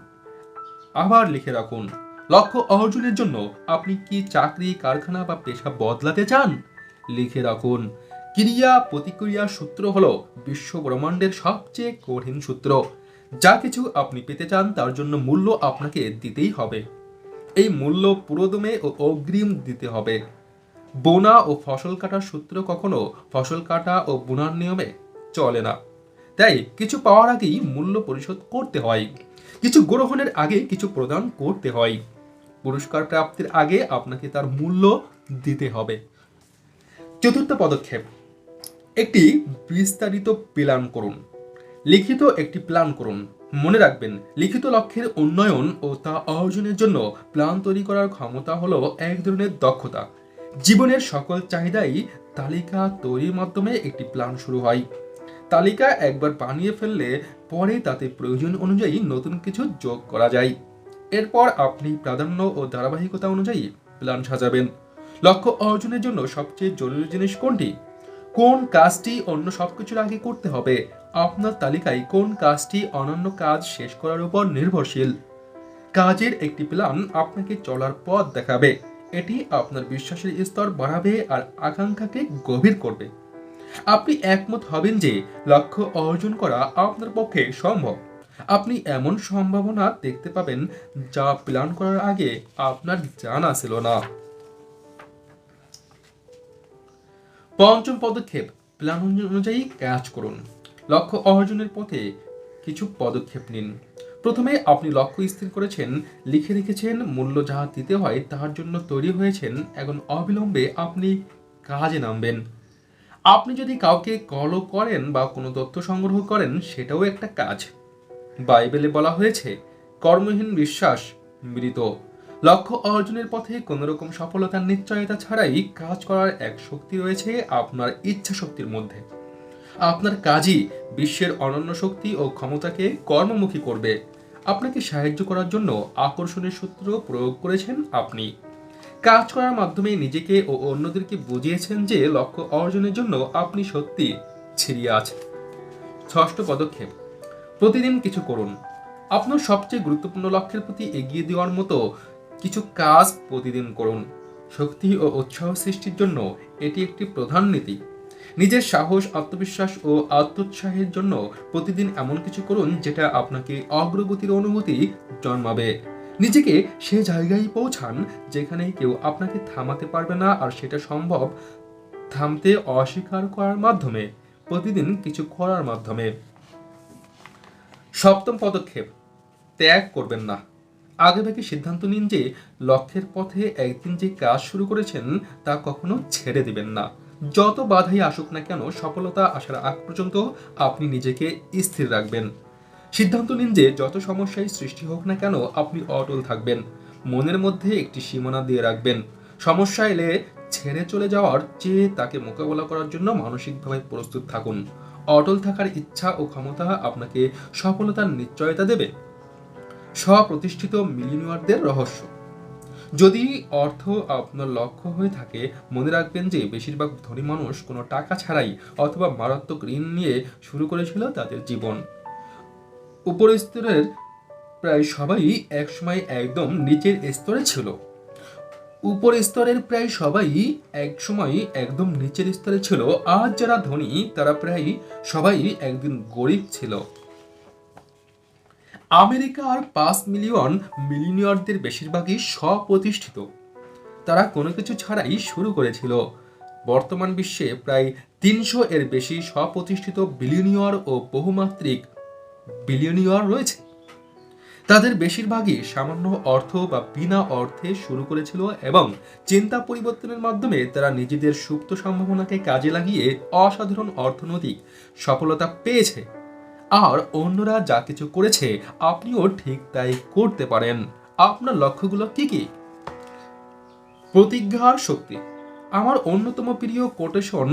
আবার লিখে রাখুন। লক্ষ্য অর্জনের জন্য আপনি কি চাকরি, কারখানা বা পেশা বদলাতে চান? লিখে রাখুন। ক্রিয়া প্রতিক্রিয়া সূত্র হলো বিশ্ব ব্রহ্মাণ্ডের সবচেয়ে কঠিন সূত্র। যা কিছু আপনি পেতে চান তার জন্য মূল্য আপনাকে দিতেই হবে। এই মূল্য পুরোদমে ও অগ্রিম দিতে হবে। বোনা ও ফসল কাটার সূত্র কখনো ফসল কাটা ও বোনার নিয়মে চলে না। তাই কিছু পাওয়ার আগেই মূল্য পরিশোধ করতে হয়। কিছু গ্রহণের আগে কিছু প্রদান করতে হয়। পুরস্কার প্রাপ্তির আগে আপনাকে তার মূল্য দিতে হবে। চতুর্থ পদক্ষেপ, একটি বিস্তারিত প্ল্যান করুন। লিখিত একটি প্ল্যান করুন। মনে রাখবেন, লিখিত লক্ষ্যের উন্নয়ন ও তা অর্জনের জন্য প্ল্যান তৈরি করার ক্ষমতা হলো এক ধরনের দক্ষতা। জীবনের সকল চাহিদাই তালিকা তৈরির মাধ্যমে একটি প্ল্যান শুরু হয়। তালিকা একবার বানিয়ে ফেললে পরে তাতে প্রয়োজন অনুযায়ী নতুন কিছু যোগ করা যায়। এরপর আপনি প্রাধান্য ও ধারাবাহিকতা অনুযায়ী প্ল্যান সাজাবেন। লক্ষ্য অর্জনের জন্য সবচেয়ে জরুরি জিনিস কোনটি? কোন কাজটি অন্য সবকিছুর আগে করতে হবে? আপনার তালিকায় কোন কাজটি অন্যান্য কাজ শেষ করার উপর নির্ভরশীল? কাজের একটি প্ল্যান আপনাকে চলার পথ দেখাবে। এটি আপনার বিশ্বাসের স্তর বাড়াবে আর আকাঙ্ক্ষাকে গভীর করবে। আপনি একমত হবেন যে লক্ষ্য অর্জন করা আপনার পক্ষে সম্ভব। আপনি এমন সম্ভাবনা দেখতে পাবেন যা প্ল্যান করার আগে আপনার জানা ছিল না। পঞ্চম পদক্ষেপ, প্ল্যান অনুযায়ী কাজ করুন। লক্ষ্য অর্জনের পথে কিছু পদক্ষেপ নিন। প্রথমে আপনি লক্ষ্য স্থির করেছেন, লিখে রেখেছেন, মূল্য যা দিতে হয় তার জন্য তৈরি হয়েছেন। এখন অবিলম্বে আপনি কাজে নামবেন। আপনি যদি কাউকে কলও করেন বা কোনো তথ্য সংগ্রহ করেন, সেটাও একটা কাজ। বাইবেলে বলা হয়েছে, কর্মহীন বিশ্বাস মৃত। লক্ষ্য অর্জনের পথে কোনো রকম সফলতার নিশ্চয়তা ছাড়াই কাজ করার এক শক্তি রয়েছে আপনার ইচ্ছা শক্তির মধ্যে। আপনার কাজই বিশ্বের অনন্য শক্তি ও ক্ষমতাকে কর্মমুখী করবে। আপনাকে সাহায্য করার জন্য আকর্ষণের সূত্র প্রয়োগ করেছেন আপনি। কাজ করার মাধ্যমে নিজেকে ও অন্যদেরকে বুঝিয়েছেন যে লক্ষ্য অর্জনের জন্য আপনি সত্যি ছিড়িয়ে আছেন। ষষ্ঠ পদক্ষেপ, প্রতিদিন কিছু করুন। আপনার সবচেয়ে গুরুত্বপূর্ণ লক্ষ্যের প্রতি এগিয়ে দেওয়ার মতো কিছু কাজ প্রতিদিন করুন। শক্তি ও উৎসাহ সৃষ্টির জন্য এটি একটি প্রধান নীতি। নিজের সাহস, আত্মবিশ্বাস ও আত্মোৎসাহের জন্য প্রতিদিন এমন কিছু করুন যেটা আপনাকে অগ্রগতির অনুভূতি জন্মাবে। নিজেকে সে জায়গায় পৌঁছান যেখানে কেউ আপনাকে থামাতে পারবে না, আর সেটা সম্ভব থামতে অস্বীকার করার মাধ্যমে, প্রতিদিন কিছু করার মাধ্যমে। সপ্তম পদক্ষেপ, ত্যাগ করবেন না। আগেভাগে সিদ্ধান্ত নিন যে লক্ষ্যের পথে একদিন যে কাজ শুরু করেছেন তা কখনো ছেড়ে দিবেন না। যত বাধাই আসুক না কেন, সফলতা আসার আগ পর্যন্ত আপনি নিজেকে স্থির রাখবেন। সিদ্ধান্ত নিন যে যত সমস্যাই সৃষ্টি হোক না কেন, আপনি অটল থাকবেন। মনের মধ্যে একটি সীমানা দিয়ে রাখবেন। সমস্যা এলে ছেড়ে চলে যাওয়ার চেয়ে তাকে মোকাবেলা করার জন্য মানসিকভাবে প্রস্তুত থাকুন। অটল থাকার ইচ্ছা ও ক্ষমতা আপনাকে সফলতার নিশ্চয়তা দেবে। স্বপ্রতিষ্ঠিত মিলিয়নিয়ারদের রহস্য। যদি অর্থ আপনার লক্ষ্য হয়ে থাকে, মনে রাখবেন যে বেশিরভাগ ধনী মানুষ কোনো টাকা ছাড়াই অথবা মারাত্মক ঋণ নিয়ে শুরু করেছিল তাদের জীবন। উপর স্তরের প্রায় সবাই একসময় একদম নিচের স্তরে ছিল। উপর স্তরের প্রায় সবাই একসময় একদম নিচের স্তরে ছিল। আজ যারা ধনী তারা প্রায় সবাই একদিন গরিব ছিল। আমেরিকার 5 মিলিয়ন মিলিয়নিয়ারদের বেশিরভাগই স্বপ্রতিষ্ঠিত। তারা কোনো কিছু ছাড়াই শুরু করেছিল। বর্তমান বিশ্বে প্রায় 300 এর বেশি স্বপ্রতিষ্ঠিত বিলিয়নিয়ার ও বহুমাত্রিক বিলিয়নিয়ার রয়েছে। তাদের বেশিরভাগই সামান্য অর্থ বা বিনা অর্থে শুরু করেছিল এবং চিন্তা পরিবর্তনের মাধ্যমে তারা নিজেদের সুপ্ত সম্ভাবনাকে কাজে লাগিয়ে অসাধারণ অর্থনৈতিক সফলতা পেয়েছে। আর অন্যরা যা কিছু করেছে, আপনিও ঠিক তাই করতে পারেন। আপনার লক্ষ্যগুলো কি কি? প্রতিজ্ঞার শক্তি। আমার অন্যতম প্রিয় কোটেশন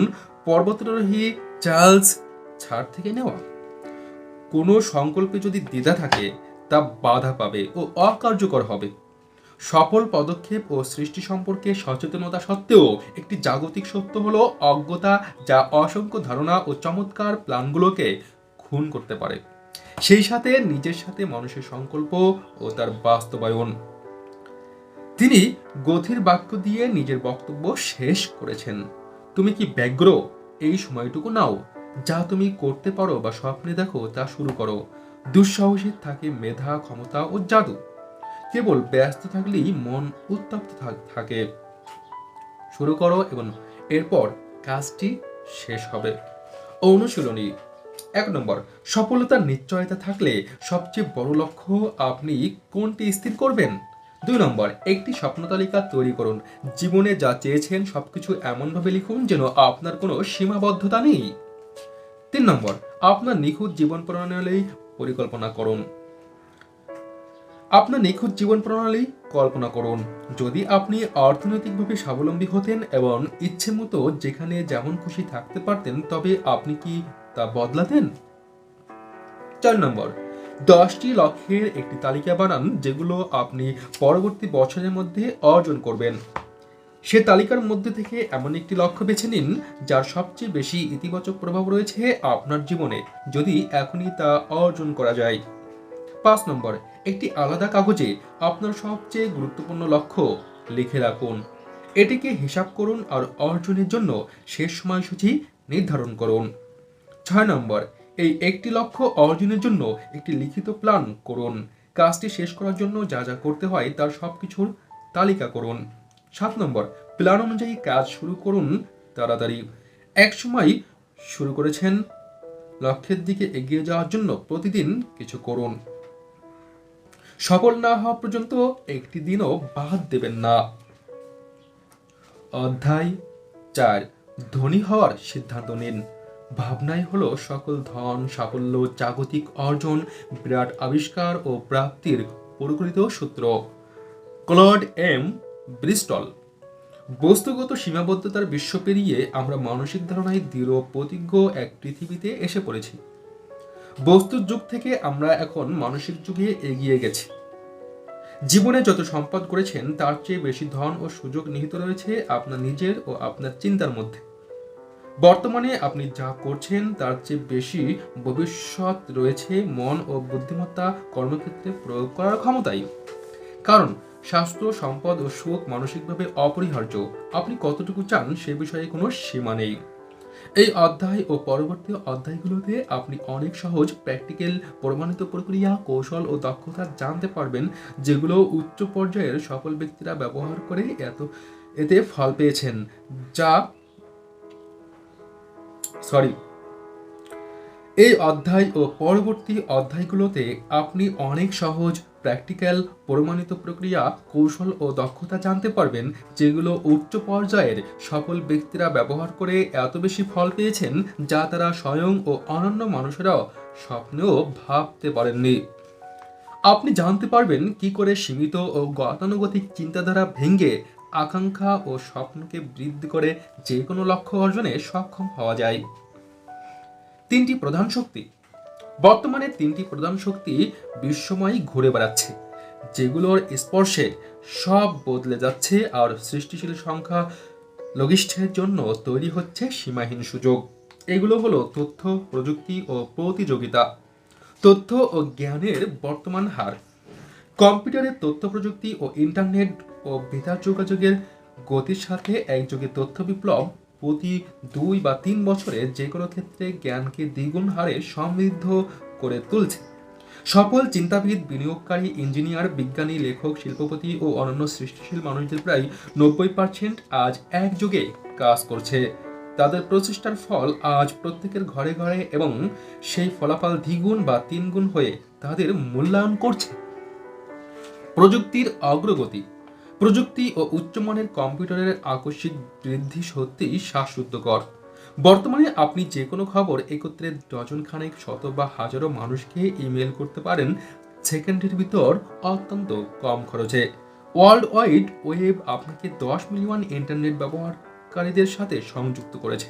পর্বতারোহী চার্লস ছাড় থেকে নেওয়া। কোনো সংকল্পে যদি দ্বিধা থাকে তা বাধা পাবে ও অকার্যকর হবে। সফল পদক্ষেপ ও সৃষ্টি সম্পর্কে সচেতনতা সত্ত্বেও একটি জাগতিক সত্য হলো অজ্ঞতা, যা অসংখ্য ধারণা ও চমৎকার প্ল্যানগুলোকে খুন করতে পারে। সেই সাথে নিজের সাথে মানুষের সংকল্প ও তার বাস্তবায়ন। তিনি গথির বাক্য দিয়ে নিজের বক্তব্য শেষ করেছেন, তুমি কি ব্যগ্র? এই সময়টুকু নাও। যা তুমি করতে পারো বা স্বপ্নে দেখো তা শুরু করো। দুঃসাহসীর থাকে মেধা, ক্ষমতা ও জাদু। কেবল ব্যস্ত থাকলেই মন উত্তপ্ত থাকে। শুরু করো এবং এরপর কাজটি শেষ হবে। অনুশীলনী। 1 নম্বর, সফলতার নিশ্চয়তা থাকলে সবচেয়ে বড় লক্ষ্য আপনি কোনটি স্থির করবেন? 2 নম্বর, একটি স্বপ্ন তালিকা তৈরি করুন। জীবনে যা চেয়েছেন সবকিছু এমনভাবে লিখুন যেন আপনার কোনো সীমাবদ্ধতা নেই। 3 নম্বর, আপনার নিখুঁত জীবন প্রণালী পরিকল্পনা করুন। আপনার নিখুঁত জীবন প্রণালী কল্পনা করুন। যদি আপনি অর্থনৈতিকভাবে স্বাবলম্বী হতেন এবং ইচ্ছে মতো যেখানে যেমন খুশি থাকতে পারতেন, তবে আপনি কি তা বদলাতেন? 4 নম্বর, 10টি লক্ষ্যের একটি তালিকা বানান যেগুলো আপনি পরবর্তী বছরের মধ্যে অর্জন করবেন। সে তালিকার মধ্যে থেকে এমন একটি লক্ষ্য বেছে নিন যার সবচেয়ে বেশি ইতিবাচক প্রভাব রয়েছে আপনার জীবনে, যদি এখনই তা অর্জন করা যায়। 5 নম্বর, একটি আলাদা কাগজে আপনার সবচেয়ে গুরুত্বপূর্ণ লক্ষ্য লিখে রাখুন। এটিকে হিসাব করুন আর অর্জনের জন্য শেষ সময়সূচি নির্ধারণ করুন। 6 নম্বর, এই একটি লক্ষ্য অর্জনের জন্য একটি লিখিত প্ল্যান করুন। কাজটি শেষ করার জন্য যা যা করতে হয় তার সবকিছুর তালিকা করুন। 7 নম্বর, প্ল্যান অনুযায়ী কাজ শুরু করুন তাড়াতাড়ি। এক সময় শুরু করেছেন, লক্ষ্যের দিকে এগিয়ে যাওয়ার জন্য প্রতিদিন কিছু করুন। সফল না হওয়া পর্যন্ত একটি দিনও বাদ দেবেন না। অধ্যায় 4, ধনী হওয়ার সিদ্ধান্ত নিন। ভাবনাই হলো সকল ধন, সাফল্য, জাগতিক অর্জন, বিরাট আবিষ্কার ও প্রাপ্তির প্রকৃত সূত্র। Claude M Bristol. বস্তুগত সীমাবদ্ধতার বিশ্ব পেরিয়ে আমরা মানসিক ধারণায় দৃঢ় প্রতিজ্ঞ এক পৃথিবীতে এসে পড়েছি। বস্তুর যুগ থেকে আমরা এখন মানসিক যুগে এগিয়ে গেছি। জীবনে যত সম্পদ করেছেন তার চেয়ে বেশি ধন ও সুযোগ নিহিত রয়েছে আপনার নিজের ও আপনার চিন্তার মধ্যে। বর্তমানে আপনি যা করছেন তার চেয়ে বেশি ভবিষ্যৎ রয়েছে মন ও বুদ্ধিমত্তা কর্মক্ষেত্রে প্রয়োগ করার ক্ষমতায়। কারণ স্বাস্থ্য, সম্পদ ও সুখ মানসিকভাবে অপরিহার্য। আপনি কতটুকু চান সে বিষয়ে কোনো সীমা নেই। এই অধ্যায় ও পরবর্তী অধ্যায়গুলোতে আপনি অনেক সহজ, প্র্যাকটিক্যাল, প্রমাণিত প্রক্রিয়া, কৌশল ও দক্ষতা জানতে পারবেন যেগুলো উচ্চ পর্যায়ের সফল ব্যক্তিরা ব্যবহার করে এতে ফল পেয়েছেন। এই অধ্যায় ও পরবর্তী অধ্যায়গুলোতে আপনি অনেক সহজ, প্র্যাকটিক্যাল, প্রমাণিত প্রক্রিয়া, কৌশল ও দক্ষতা জানতে পারবেন যেগুলো উচ্চ পর্যায়ের সফল ব্যক্তিরা ব্যবহার করে এত বেশি ফল পেয়েছেন যা তারা স্বয়ং ও অন্যান্য মানুষেরাও স্বপ্নেও ভাবতে পারেননি। আপনি জানতে পারবেন কি করে সীমিত ও গতানুগতিক চিন্তাধারা ভেঙে আকাঙ্ক্ষা ও স্বপ্নকে বৃদ্ধি করে যে কোনো লক্ষ্য অর্জনে সক্ষম হওয়া যায়। 3টি প্রধান শক্তি। বর্তমানে 3টি প্রধান শক্তি বিশ্বময় ঘুরে বেড়াচ্ছে, যেগুলোর স্পর্শে সব বদলে যাচ্ছে আর সৃষ্টিশীল সংখ্যা লঘিষ্ঠের জন্য তৈরি হচ্ছে সীমাহীন সুযোগ। এগুলো হলো তথ্য প্রযুক্তি ও প্রতিযোগিতা। তথ্য ও জ্ঞানের বর্তমান হার। কম্পিউটারের তথ্য প্রযুক্তি ও ইন্টারনেট ও বেতার যোগাযোগের গতির সাথে একযোগে তথ্য বিপ্লব প্রতি 2 বা 3 বছরে যে কোনো ক্ষেত্রে জ্ঞানকে দ্বিগুণ হারে সমৃদ্ধ করে তুলছে। সফল চিন্তাবিদ, বিনিয়োগকারী, ইঞ্জিনিয়ার, বিজ্ঞানী, লেখক, শিল্পপতি ও অন্যান্য সৃষ্টিশীল মানুষদের প্রায় 90% আজ একযোগে কাজ করছে। তাদের প্রচেষ্টার ফল আজ প্রত্যেকের ঘরে ঘরে এবং সেই ফলাফল দ্বিগুণ বা 3 গুণ হয়ে তাদের মূল্যায়ন করছে। প্রযুক্তির অগ্রগতি। প্রযুক্তি ও উচ্চমানের কম্পিউটারের আকস্মিক বৃদ্ধি সত্যিই শ্বাসরুদ্ধকর। বর্তমানে আপনি যে কোনো খবর একত্রে ডজন খানেক, শত বা হাজারো মানুষকে ইমেল করতে পারেন সেকেন্ডের ভিতর অত্যন্ত কম খরচে। ওয়ার্ল্ড ওয়াইড ওয়েব আপনাকে 10 মিলিয়ন ইন্টারনেট ব্যবহারকারীদের সাথে সংযুক্ত করেছে।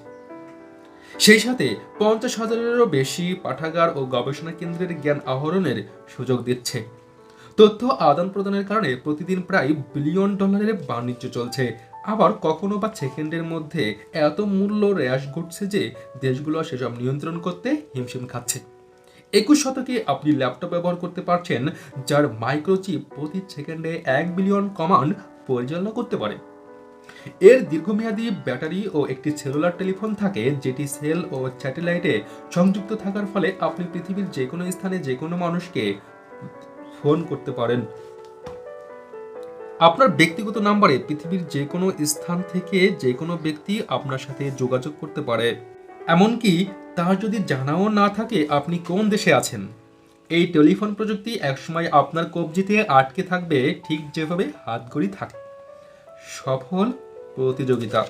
সেই সাথে 50,000-এরও বেশি পাঠাগার ও গবেষণা কেন্দ্রের জ্ঞান আহরণের সুযোগ দিচ্ছে। তথ্য আদান প্রদানের কারণে প্রতিদিন প্রায় বিলিয়ন ডলারের বাণিজ্য চলছে। আবার কখনো বা সেকেন্ডের মধ্যে এত মূল্য হ্রাস ঘটছে যে দেশগুলো সেসব নিয়ন্ত্রণ করতে হিমশিম খাচ্ছে। 21 শতকে আপনি ল্যাপটপ ব্যবহার করতে পারছেন যার মাইক্রোচিপ প্রতি সেকেন্ডে 1 বিলিয়ন কমান্ড পরিচালনা করতে পারে। এর দীর্ঘমেয়াদী ব্যাটারি ও একটি সেলুলার টেলিফোন থাকে যেটি সেল ও স্যাটেলাইটে সংযুক্ত থাকার ফলে আপনি পৃথিবীর যে কোনো স্থানে যে কোনো মানুষকে ফোন করতে পারেন। আপনার ব্যক্তিগত নাম্বারে পৃথিবীর যে কোনো স্থান থেকে যে কোনো ব্যক্তি আপনার সাথে যোগাযোগ করতে পারে, এমনকি তার যদি জানাও না থাকে আপনি কোন দেশে আছেন। এই টেলিফোন প্রযুক্তি একসময় আপনার কবজিতে আটকে থাকবে ঠিক যেভাবে হাতঘড়ি থাকে। সফল প্রতিযোগিতা।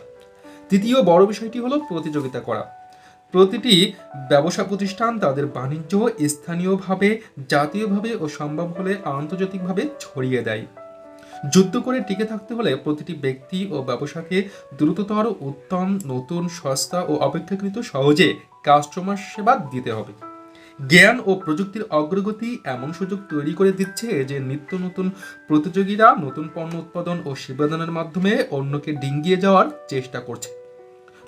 তৃতীয় বড় বিষয়টি হলো প্রতিযোগিতা করা। প্রতিটি ব্যবসা প্রতিষ্ঠান তাদের বাণিজ্য স্থানীয়ভাবে, জাতীয়ভাবে ও সম্ভব হলে আন্তর্জাতিকভাবে ছড়িয়ে দেয়। যুদ্ধ করে টিকে থাকতে হলে প্রতিটি ব্যক্তি ও ব্যবসাকে দ্রুততর, উত্তম, নতুন, সস্তা ও অপেক্ষাকৃত সহজে কাস্টমার সেবা দিতে হবে। জ্ঞান ও প্রযুক্তির অগ্রগতি এমন সুযোগ তৈরি করে দিচ্ছে যে নিত্য নতুন প্রতিযোগীরা নতুন পণ্য উৎপাদন ও সেবাদানের মাধ্যমে অন্যকে ডিঙ্গিয়ে যাওয়ার চেষ্টা করছে।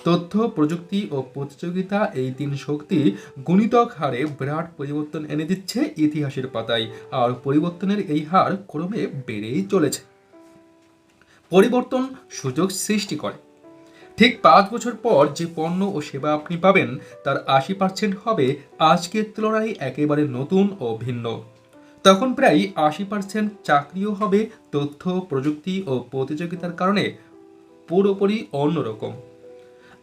তথ্য, প্রযুক্তি ও প্রতিযোগিতা, এই তিন শক্তি গুণিতক হারে বিরাট পরিবর্তন এনে দিচ্ছে ইতিহাসের পাতায়, আর পরিবর্তনের এই হার ক্রমে বেড়েই চলেছে। পরিবর্তন সুযোগ সৃষ্টি করে। ঠিক 5 বছর পর যে পণ্য ও সেবা আপনি পাবেন তার 80% হবে আজকের তুলনায় একেবারে নতুন ও ভিন্ন। তখন প্রায় 80% চাকরিও হবে তথ্য, প্রযুক্তি ও প্রতিযোগিতার কারণে পুরোপুরি অন্যরকম।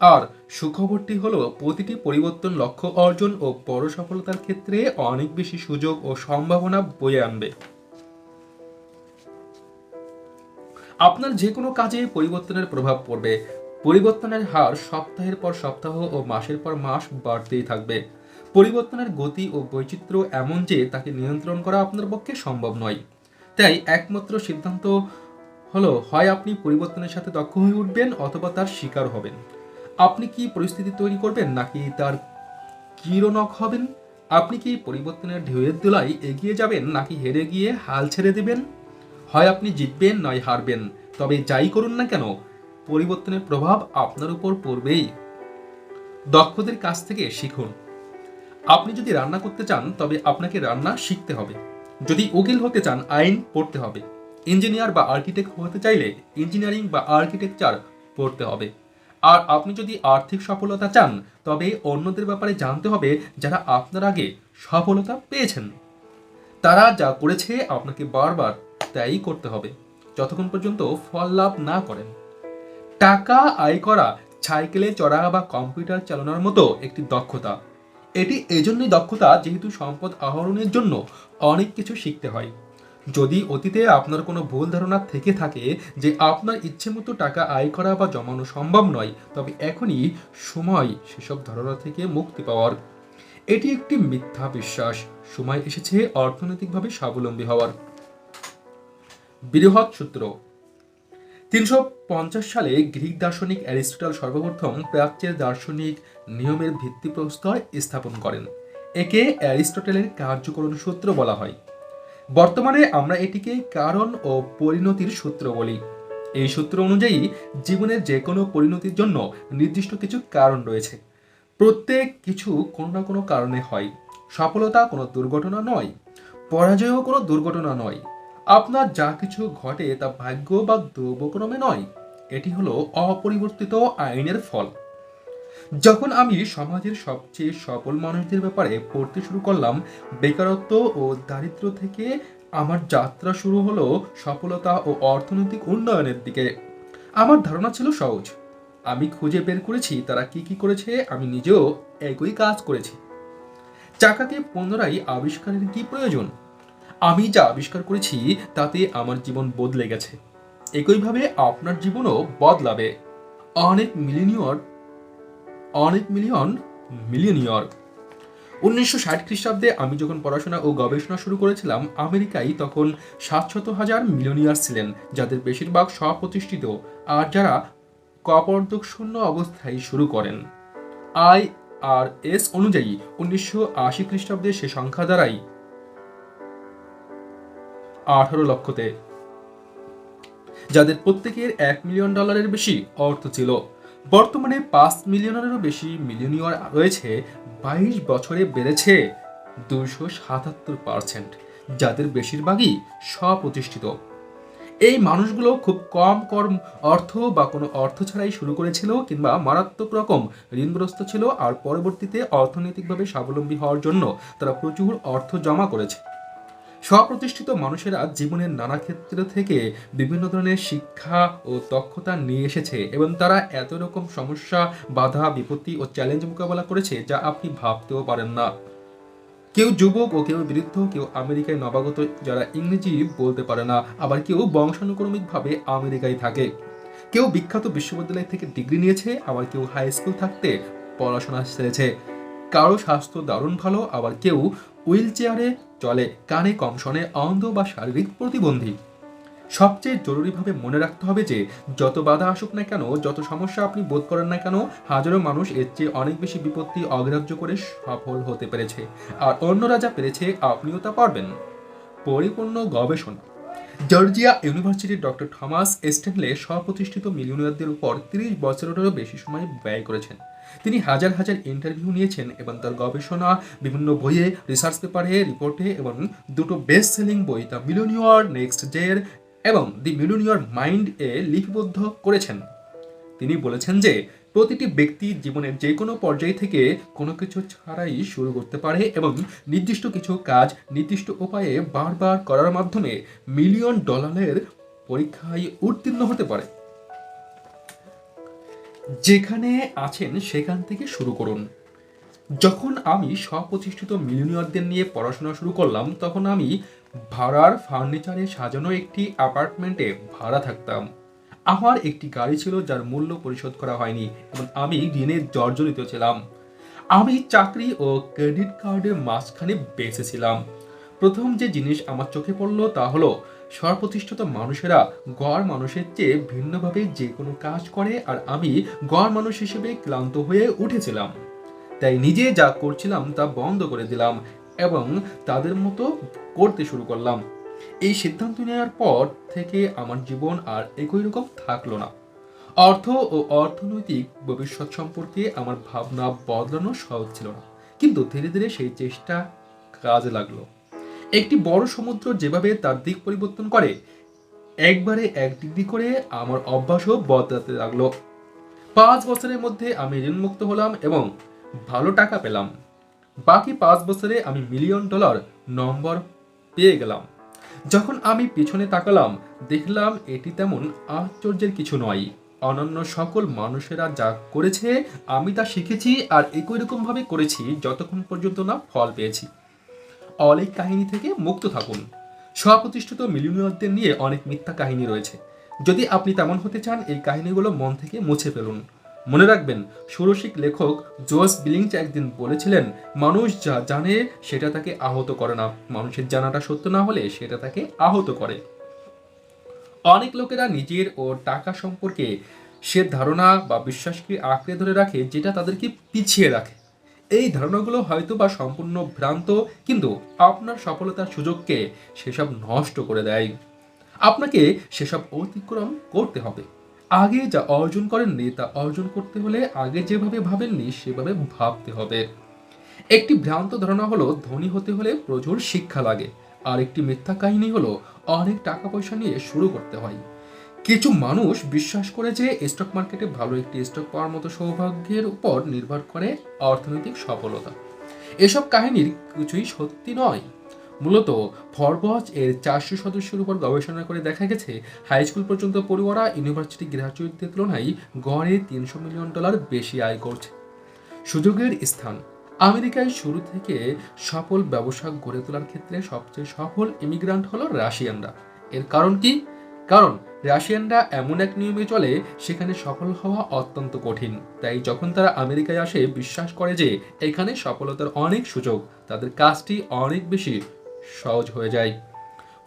আর সুখবরটি হলো প্রতিটি পরিবর্তন লক্ষ্য অর্জন ও বড় সফলতার ক্ষেত্রে অনেক বেশি সুযোগ ও সম্ভাবনা বয়ে আনবে। আপনার যে কোনো কাজে পরিবর্তনের প্রভাব পড়বে। পরিবর্তনের হার সপ্তাহের পর সপ্তাহ ও মাসের পর মাস বাড়তেই থাকবে। পরিবর্তনের গতি ও বৈচিত্র্য এমন যে তাকে নিয়ন্ত্রণ করা আপনার পক্ষে সম্ভব নয়। তাই একমাত্র সিদ্ধান্ত হলো, হয় আপনি পরিবর্তনের সাথে দক্ষ হয়ে উঠবেন অথবা তার শিকার হবেন। আপনি কি পরিস্থিতি তৈরি করবেন নাকি তার কিরণক হবেন? আপনি কি পরিবর্তনের ঢেউয়ের দোলায় এগিয়ে যাবেন নাকি হেরে গিয়ে হাল ছেড়ে দেবেন? হয় আপনি জিতবেন নয় হারবেন। তবে যাই করুন না কেন, পরিবর্তনের প্রভাব আপনার উপর পড়বেই। দক্ষদের কাছ থেকে শিখুন। আপনি যদি রান্না করতে চান তবে আপনাকে রান্না শিখতে হবে। যদি উকিল হতে চান আইন পড়তে হবে। ইঞ্জিনিয়ার বা আর্কিটেক্ট হতে চাইলে ইঞ্জিনিয়ারিং বা আর্কিটেকচার পড়তে হবে। আর আপনি যদি আর্থিক সফলতা চান তবে অন্যদের ব্যাপারে জানতে হবে যারা আপনার আগে সফলতা পেয়েছেন। তারা যা করেছে আপনাকে বারবার তাই করতে হবে যতক্ষণ পর্যন্ত ফল লাভ না করেন। টাকা আয় করা সাইকেলে চড়া বা কম্পিউটার চালানোর মতো একটি দক্ষতা। এটি এজন্যই দক্ষতা যেহেতু সম্পদ আহরণের জন্য অনেক কিছু শিখতে হয়। যদি অতীতে আপনার কোনো ভুল ধারণা থেকে থাকে যে আপনার ইচ্ছে মতো টাকা আয় করা বা জমানো সম্ভব নয়, তবে এখনই সময় সেসব ধারণা থেকে মুক্তি পাওয়ার। এটি একটি মিথ্যা বিশ্বাস। সময় এসেছে অর্থনৈতিকভাবে স্বাবলম্বী হওয়ার। বৃহৎ সূত্র। 350 সালে গ্রিক দার্শনিক অ্যারিস্টটল সর্বপ্রথম প্রাচ্যের দার্শনিক নিয়মের ভিত্তিপ্রস্তর স্থাপন করেন। একে অ্যারিস্টটলের কার্যকরণ সূত্র বলা হয়। বর্তমানে আমরা এটিকে কারণ ও পরিণতির সূত্র বলি। এই সূত্র অনুযায়ী জীবনের যে কোনো পরিণতির জন্য নির্দিষ্ট কিছু কারণ রয়েছে। প্রত্যেক কিছু কোনো না কোনো কারণে হয়। সফলতা কোনো দুর্ঘটনা নয়, পরাজয়ও কোনো দুর্ঘটনা নয়। আপনার যা কিছু ঘটে তা ভাগ্য বা দুর্ভক্রমে নয়, এটি হলো অপরিবর্তিত আইনের ফল। যখন আমি সমাজের সবচেয়ে সফল মানুষদের ব্যাপারে পড়তে শুরু করলাম, বেকারত্ব ও দারিদ্র্য থেকে আমার যাত্রা শুরু হলো সফলতা ও অর্থনৈতিক উন্নয়নের দিকে। আমার ধারণা ছিল সহজ। আমি খুঁজে বের করেছি তারা কি কি করেছে, আমি নিজেও একই কাজ করেছি। চাকাকে পুনরায় আবিষ্কারের কি প্রয়োজন? আমি যা আবিষ্কার করেছি তাতে আমার জীবন বদলে গেছে। একইভাবে আপনার জীবনও বদলাবে। অনেক মিলিয়নিয়র 1960 খ্রিস্টাব্দে আমি যখন পড়াশোনা ও গবেষণা শুরু করেছিলাম, আমেরিকায় তখন 700,000 মিলিয়নিয়ার ছিলেন, যাদের বেশিরভাগ স্বপ্রতিষ্ঠিত আর যারা কপর্দকশূন্য অবস্থায় শুরু করেন। IRS অনুযায়ী 1980 খ্রিস্টাব্দে সে সংখ্যা দাঁড়ায় 18 লক্ষতে, যাদের প্রত্যেকের $1 মিলিয়ন বেশি অর্থ ছিল। বর্তমানে 5 মিলিয়নেরও বেশি মিলিয়নিয়ার রয়েছে। 22 বছরে বেড়েছে 277%, যাদের বেশিরভাগই স্বপ্রতিষ্ঠিত। এই মানুষগুলো খুব কম অর্থ বা কোনো অর্থ ছাড়াই শুরু করেছিল কিংবা মারাত্মক রকম ঋণগ্রস্ত ছিল, আর পরবর্তীতে অর্থনৈতিকভাবে স্বাবলম্বী হওয়ার জন্য তারা প্রচুর অর্থ জমা করেছে। স্বপ্রতিষ্ঠিত মানুষেরা জীবনের নানা ক্ষেত্র থেকে বিভিন্ন ধরনের শিক্ষা ও দক্ষতা নিয়ে এসেছে এবং তারা এত রকম সমস্যা, বাধা, বিপত্তি ও চ্যালেঞ্জ মোকাবেলা করেছে যা আপনি ভাবতেও পারেন না। কেউ যুবক ও কেউ বৃদ্ধ, কেউ আমেরিকায় নবাগত যারা ইংরেজি বলতে পারে না, আবার কেউ বংশানুক্রমিকভাবে আমেরিকায় থাকে। কেউ বিখ্যাত বিশ্ববিদ্যালয় থেকে ডিগ্রি নিয়েছে, আবার কেউ হাই স্কুল থাকতে পড়াশোনা সেরেছে, কারো স্বাস্থ্য দারুণ ভালো, আবার কেউ হুইল চেয়ারে চলে, কানে কম শোনে, অন্ধ বা শারীরিক প্রতিবন্ধী। সবচেয়ে জরুরিভাবে মনে রাখতে হবে যে যত বাধা আসুক না কেন, যত সমস্যা আপনি বোধ করেন না কেন, হাজারো মানুষ এর চেয়ে অনেক বেশি বিপত্তি অগ্রাহ্য করে সফল হতে পেরেছে, আর অন্যরা যা পেরেছে আপনিও তা পারবেন। পরিপূর্ণ গবেষণা। জর্জিয়া ইউনিভার্সিটির ডক্টর থমাস স্ট্যানলে স্বপ্রতিষ্ঠিত মিলিয়নিয়ারদের উপর 30 বছরেরও বেশি সময় ব্যয় করেছেন। তিনি হাজার হাজার ইন্টারভিউ নিয়েছেন এবং তার গবেষণা বিভিন্ন বইয়ে, রিসার্চ পেপারে, রিপোর্টে এবং দুটো বেস্ট সেলিং বই, দ্য মিলিয়নিয়ার নেক্সট ডের এবং দি মিলিয়নিয়ার মাইন্ড এ লিপিবদ্ধ করেছেন। তিনি বলেছেন যে প্রতিটি ব্যক্তি জীবনের যে কোনো পর্যায় থেকে কোনো কিছু ছাড়াই শুরু করতে পারে এবং নির্দিষ্ট কিছু কাজ নির্দিষ্ট উপায়ে বারবার করার মাধ্যমে মিলিয়ন ডলারের পরীক্ষায় উত্তীর্ণ হতে পারে। যেখানে আছেন সেখান থেকে শুরু করুন। যখন আমি স্বপ্রতিষ্ঠিত মিলিয়নিয়ারদের নিয়ে পড়াশোনা শুরু করলাম, তখন আমি ভাড়ার ফার্নিচারে সাজানো একটি অ্যাপার্টমেন্টে ভাড়া থাকতাম। আমার একটি গাড়ি ছিল যার মূল্য পরিশোধ করা হয়নি এবং আমি ঋণে জর্জরিত ছিলাম। আমি চাকরি ও ক্রেডিট কার্ডের মাঝখানে বেঁচেছিলাম। প্রথম যে জিনিস আমার চোখে পড়ল তা হলো স্বপ্রতিষ্ঠিত মানুষেরা গড় মানুষের চেয়ে ভিন্নভাবে যে কোনো কাজ করে, আর আমি গড় মানুষ হিসেবে ক্লান্ত হয়ে উঠেছিলাম। তাই নিজে যা করছিলাম তা বন্ধ করে দিলাম এবং তাদের মতো করতে শুরু করলাম। এই সিদ্ধান্ত নেওয়ার পর থেকে আমার জীবন আর একই রকম থাকলো না। অর্থ ও অর্থনৈতিক ভবিষ্যৎ সম্পর্কে আমার ভাবনা বদলানো সহজ ছিল না, কিন্তু ধীরে ধীরে সেই চেষ্টা কাজে লাগলো। একটি বড় সমুদ্র যেভাবে তার দিক পরিবর্তন করে, একবারে এক ডিগ্রি করে আমার অভ্যাসও বদলাতে লাগলো। 5 বছরের মধ্যে আমি ঋণমুক্ত হলাম এবং ভালো টাকা পেলাম। বাকি 5 বছরে আমি মিলিয়ন ডলার নম্বর পেয়ে গেলাম। যখন আমি পিছনে তাকালাম, দেখলাম এটি তেমন আশ্চর্যের কিছু নয়। অন্যান্য সকল মানুষেরা যা করেছে আমি তা শিখেছি আর একই রকম ভাবে করেছি যতক্ষণ পর্যন্ত না ফল পেয়েছি। অনেক কাহিনী থেকে মুক্ত থাকুন। স্বপ্রতিষ্ঠিত মিলিয়নিয়ারদের নিয়ে অনেক মিথ্যা কাহিনী রয়েছে। যদি আপনি তেমন হতে চান, এই কাহিনীগুলো মন থেকে মুছে ফেলুন। মনে রাখবেন, ষোড়শিক লেখক জোস বিলিংচ একদিন বলেছিলেন, মানুষ যা জানে সেটা তাকে আহত করে না, মানুষের জানাটা সত্য না হলে সেটা তাকে আহত করে। অনেক লোকেরা নিজের ও টাকা সম্পর্কে সে ধারণা বা বিশ্বাসকে আঁকড়ে ধরে রাখে যেটা তাদেরকে পিছিয়ে রাখে। এই ধারণাগুলো হয়তো বা সম্পূর্ণ ভ্রান্ত, কিন্তু আপনার সফলতার সুযোগকে সেসব নষ্ট করে দেয়। আপনাকে সেসব অতিক্রম করতে হবে। আগে যা অর্জন করেননি তা অর্জন করতে হলে আগে যেভাবে ভাবেননি সেভাবে ভাবতে হবে। একটি ভ্রান্ত ধারণা হলো ধনী হতে হলে প্রচুর শিক্ষা লাগে, আর একটি মিথ্যা কাহিনী হলো অনেক টাকা পয়সা নিয়ে শুরু করতে হয়। কিছু মানুষ বিশ্বাস করে যে স্টক মার্কেটে ভালো একটি স্টক পাওয়ার মতো সৌভাগ্যের উপর নির্ভর করে অর্থনৈতিক সফলতা। এসব কাহিনীর কিছুই সত্যি নয়। মূলত ফরবস এর 400 সদস্যের উপর গবেষণা করে দেখা গেছে হাই স্কুল পর্যন্ত পড়ুয়ারা ইউনিভার্সিটি গ্র্যাজুয়েটদের তুলনায় গড়ে $300 মিলিয়ন বেশি আয় করছে। সুযোগের স্থান। আমেরিকায় শুরু থেকে সফল ব্যবসা গড়ে তোলার ক্ষেত্রে সবচেয়ে সফল ইমিগ্রান্ট হলো রাশিয়ানরা। এর কারণ কি? কারণ রাশিয়ানরা এমন এক নিয়মে চলে সেখানে সফল হওয়া অত্যন্ত কঠিন। তাই যখন তারা আমেরিকায় আসে, বিশ্বাস করে যে এখানে সফলতার অনেক সুযোগ, তাদের কাজটি অনেক বেশি সহজ হয়ে যায়।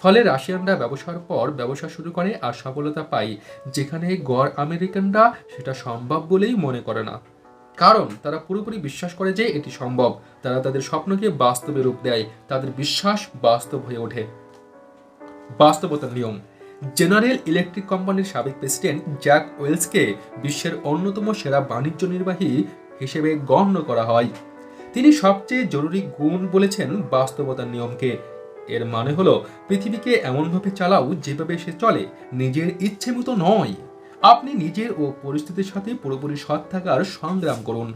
ফলে রাশিয়ানরা ব্যবসার পর ব্যবসা শুরু করে আর সফলতা পায় যেখানে গড় আমেরিকানরা সেটা সম্ভব বলেই মনে করে না। কারণ তারা পুরোপুরি বিশ্বাস করে যে এটি সম্ভব। তারা তাদের স্বপ্নকে বাস্তবে রূপ দেয়, তাদের বিশ্বাস বাস্তব হয়ে ওঠে। বাস্তবতার নিয়ম। জেনারেল ইলেকট্রিক কোম্পানির সাবেক প্রেসিডেন্ট জ্যাক ওয়েলসকে বিশ্বের অন্যতম সেরা বাণিজ্য নির্বাহী হিসেবে গণ্য করা হয়। তিনি সবচেয়ে জরুরি গুণ বলেছেন বাস্তবতার নিয়মকে। এর মানে হলো পৃথিবীকে এমনভাবে চালাও যেভাবে সে চলে, নিজের ইচ্ছে মতো নয়। আপনি নিজের ও পরিস্থিতির সাথে পুরোপুরি সৎ থাকার সংগ্রাম করুন।